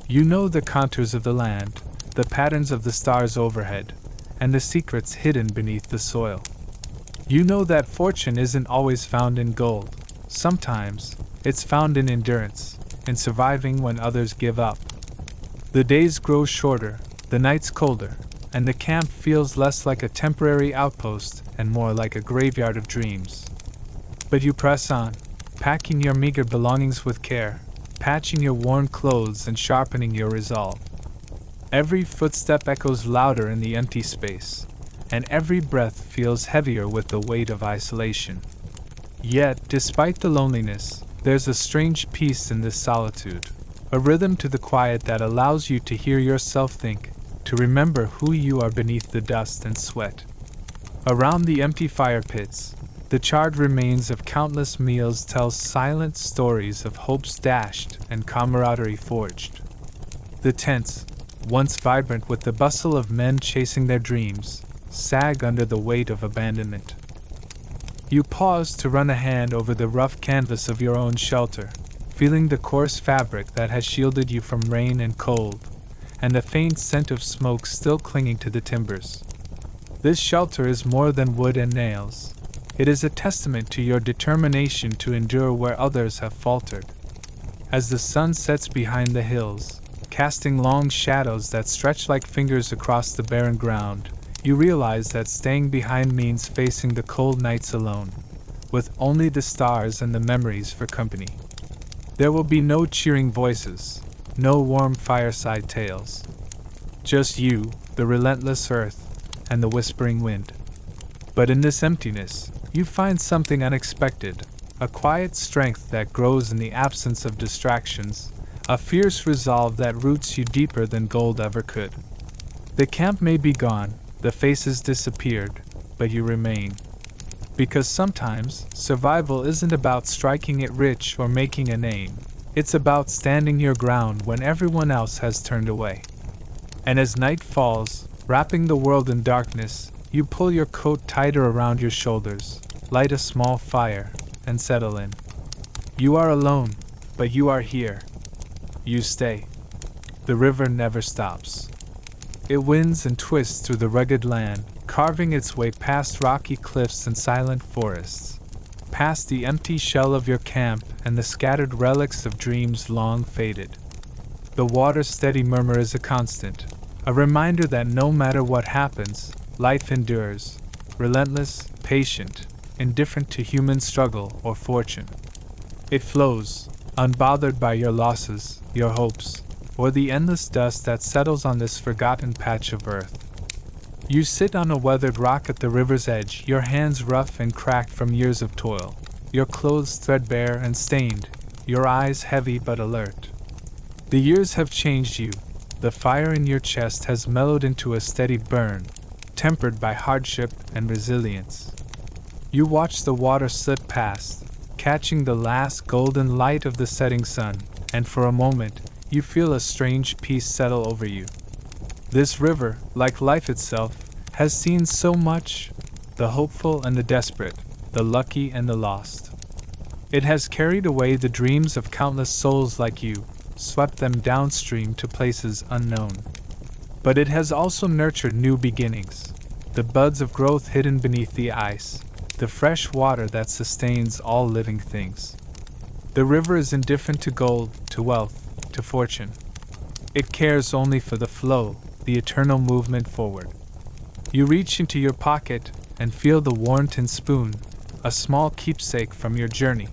You know the contours of the land, the patterns of the stars overhead, and the secrets hidden beneath the soil. You know that fortune isn't always found in gold. Sometimes, it's found in endurance, in surviving when others give up. The days grow shorter, the nights colder, and the camp feels less like a temporary outpost and more like a graveyard of dreams. But you press on, packing your meager belongings with care, patching your worn clothes and sharpening your resolve. Every footstep echoes louder in the empty space, and every breath feels heavier with the weight of isolation. Yet, despite the loneliness, there's a strange peace in this solitude, a rhythm to the quiet that allows you to hear yourself think, to remember who you are beneath the dust and sweat. Around the empty fire pits, the charred remains of countless meals tell silent stories of hopes dashed and camaraderie forged. The tents, once vibrant with the bustle of men chasing their dreams, sag under the weight of abandonment. You pause to run a hand over the rough canvas of your own shelter, feeling the coarse fabric that has shielded you from rain and cold, and the faint scent of smoke still clinging to the timbers. This shelter is more than wood and nails. It is a testament to your determination to endure where others have faltered. As the sun sets behind the hills, casting long shadows that stretch like fingers across the barren ground, you realize that staying behind means facing the cold nights alone, with only the stars and the memories for company. There will be no cheering voices, no warm fireside tales. Just you, the relentless earth, and the whispering wind. But in this emptiness, you find something unexpected, a quiet strength that grows in the absence of distractions, a fierce resolve that roots you deeper than gold ever could. The camp may be gone, the faces disappeared, but you remain. Because sometimes, survival isn't about striking it rich or making a name. It's about standing your ground when everyone else has turned away. And as night falls, wrapping the world in darkness, you pull your coat tighter around your shoulders, light a small fire, and settle in. You are alone, but you are here. You stay. The river never stops. It winds and twists through the rugged land, carving its way past rocky cliffs and silent forests, past the empty shell of your camp and the scattered relics of dreams long faded. The water's steady murmur is a constant, a reminder that no matter what happens, life endures, relentless, patient, indifferent to human struggle or fortune. It flows, unbothered by your losses, your hopes, or the endless dust that settles on this forgotten patch of earth. You sit on a weathered rock at the river's edge, your hands rough and cracked from years of toil, your clothes threadbare and stained, your eyes heavy but alert. The years have changed you. The fire in your chest has mellowed into a steady burn, tempered by hardship and resilience. You watch the water slip past, catching the last golden light of the setting sun, and for a moment, you feel a strange peace settle over you. This river, like life itself, has seen so much, the hopeful and the desperate, the lucky and the lost. It has carried away the dreams of countless souls like you, swept them downstream to places unknown. But it has also nurtured new beginnings, the buds of growth hidden beneath the ice, the fresh water that sustains all living things. The river is indifferent to gold, to wealth, to fortune. It cares only for the flow, the eternal movement forward. You reach into your pocket, and feel the Warrenton spoon, a small keepsake from your journey.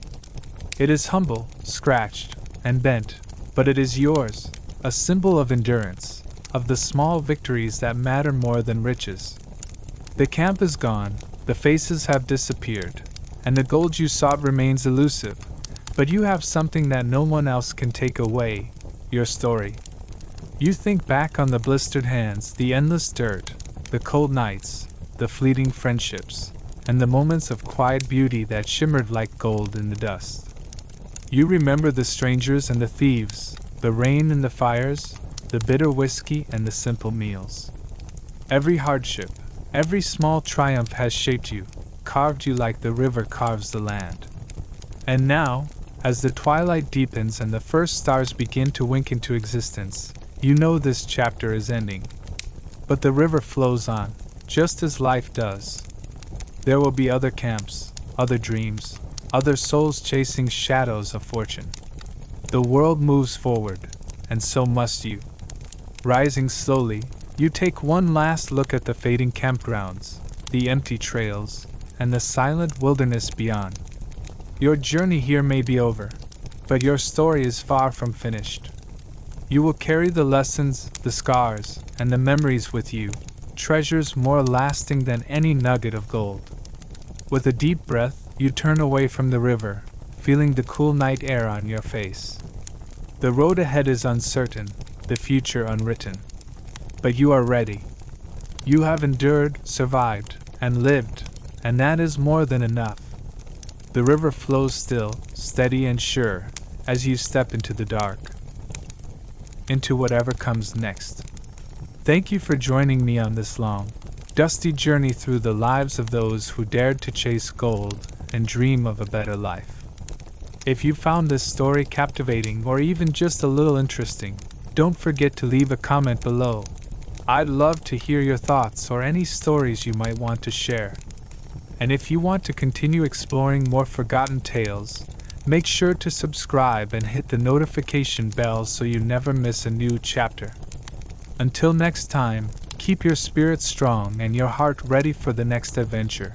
It is humble, scratched, and bent, but it is yours, a symbol of endurance, of the small victories that matter more than riches. The camp is gone, the faces have disappeared, and the gold you sought remains elusive, but you have something that no one else can take away, your story. You think back on the blistered hands, the endless dirt, the cold nights, the fleeting friendships, and the moments of quiet beauty that shimmered like gold in the dust. You remember the strangers and the thieves, the rain and the fires, the bitter whiskey and the simple meals. Every hardship, every small triumph has shaped you, carved you like the river carves the land. And now, as the twilight deepens and the first stars begin to wink into existence, you know this chapter is ending. But the river flows on, just as life does. There will be other camps, other dreams, other souls chasing shadows of fortune. The world moves forward, and so must you. Rising slowly, you take one last look at the fading campgrounds, the empty trails, and the silent wilderness beyond. Your journey here may be over, but your story is far from finished. You will carry the lessons, the scars, and the memories with you, treasures more lasting than any nugget of gold. With a deep breath, you turn away from the river, feeling the cool night air on your face. The road ahead is uncertain, the future unwritten. But you are ready. You have endured, survived, and lived, and that is more than enough. The river flows still, steady and sure, as you step into the dark. Into whatever comes next. Thank you for joining me on this long, dusty journey through the lives of those who dared to chase gold and dream of a better life. If you found this story captivating or even just a little interesting, don't forget to leave a comment below. I'd love to hear your thoughts or any stories you might want to share. And if you want to continue exploring more forgotten tales, make sure to subscribe and hit the notification bell so you never miss a new chapter. Until next time, keep your spirit strong and your heart ready for the next adventure.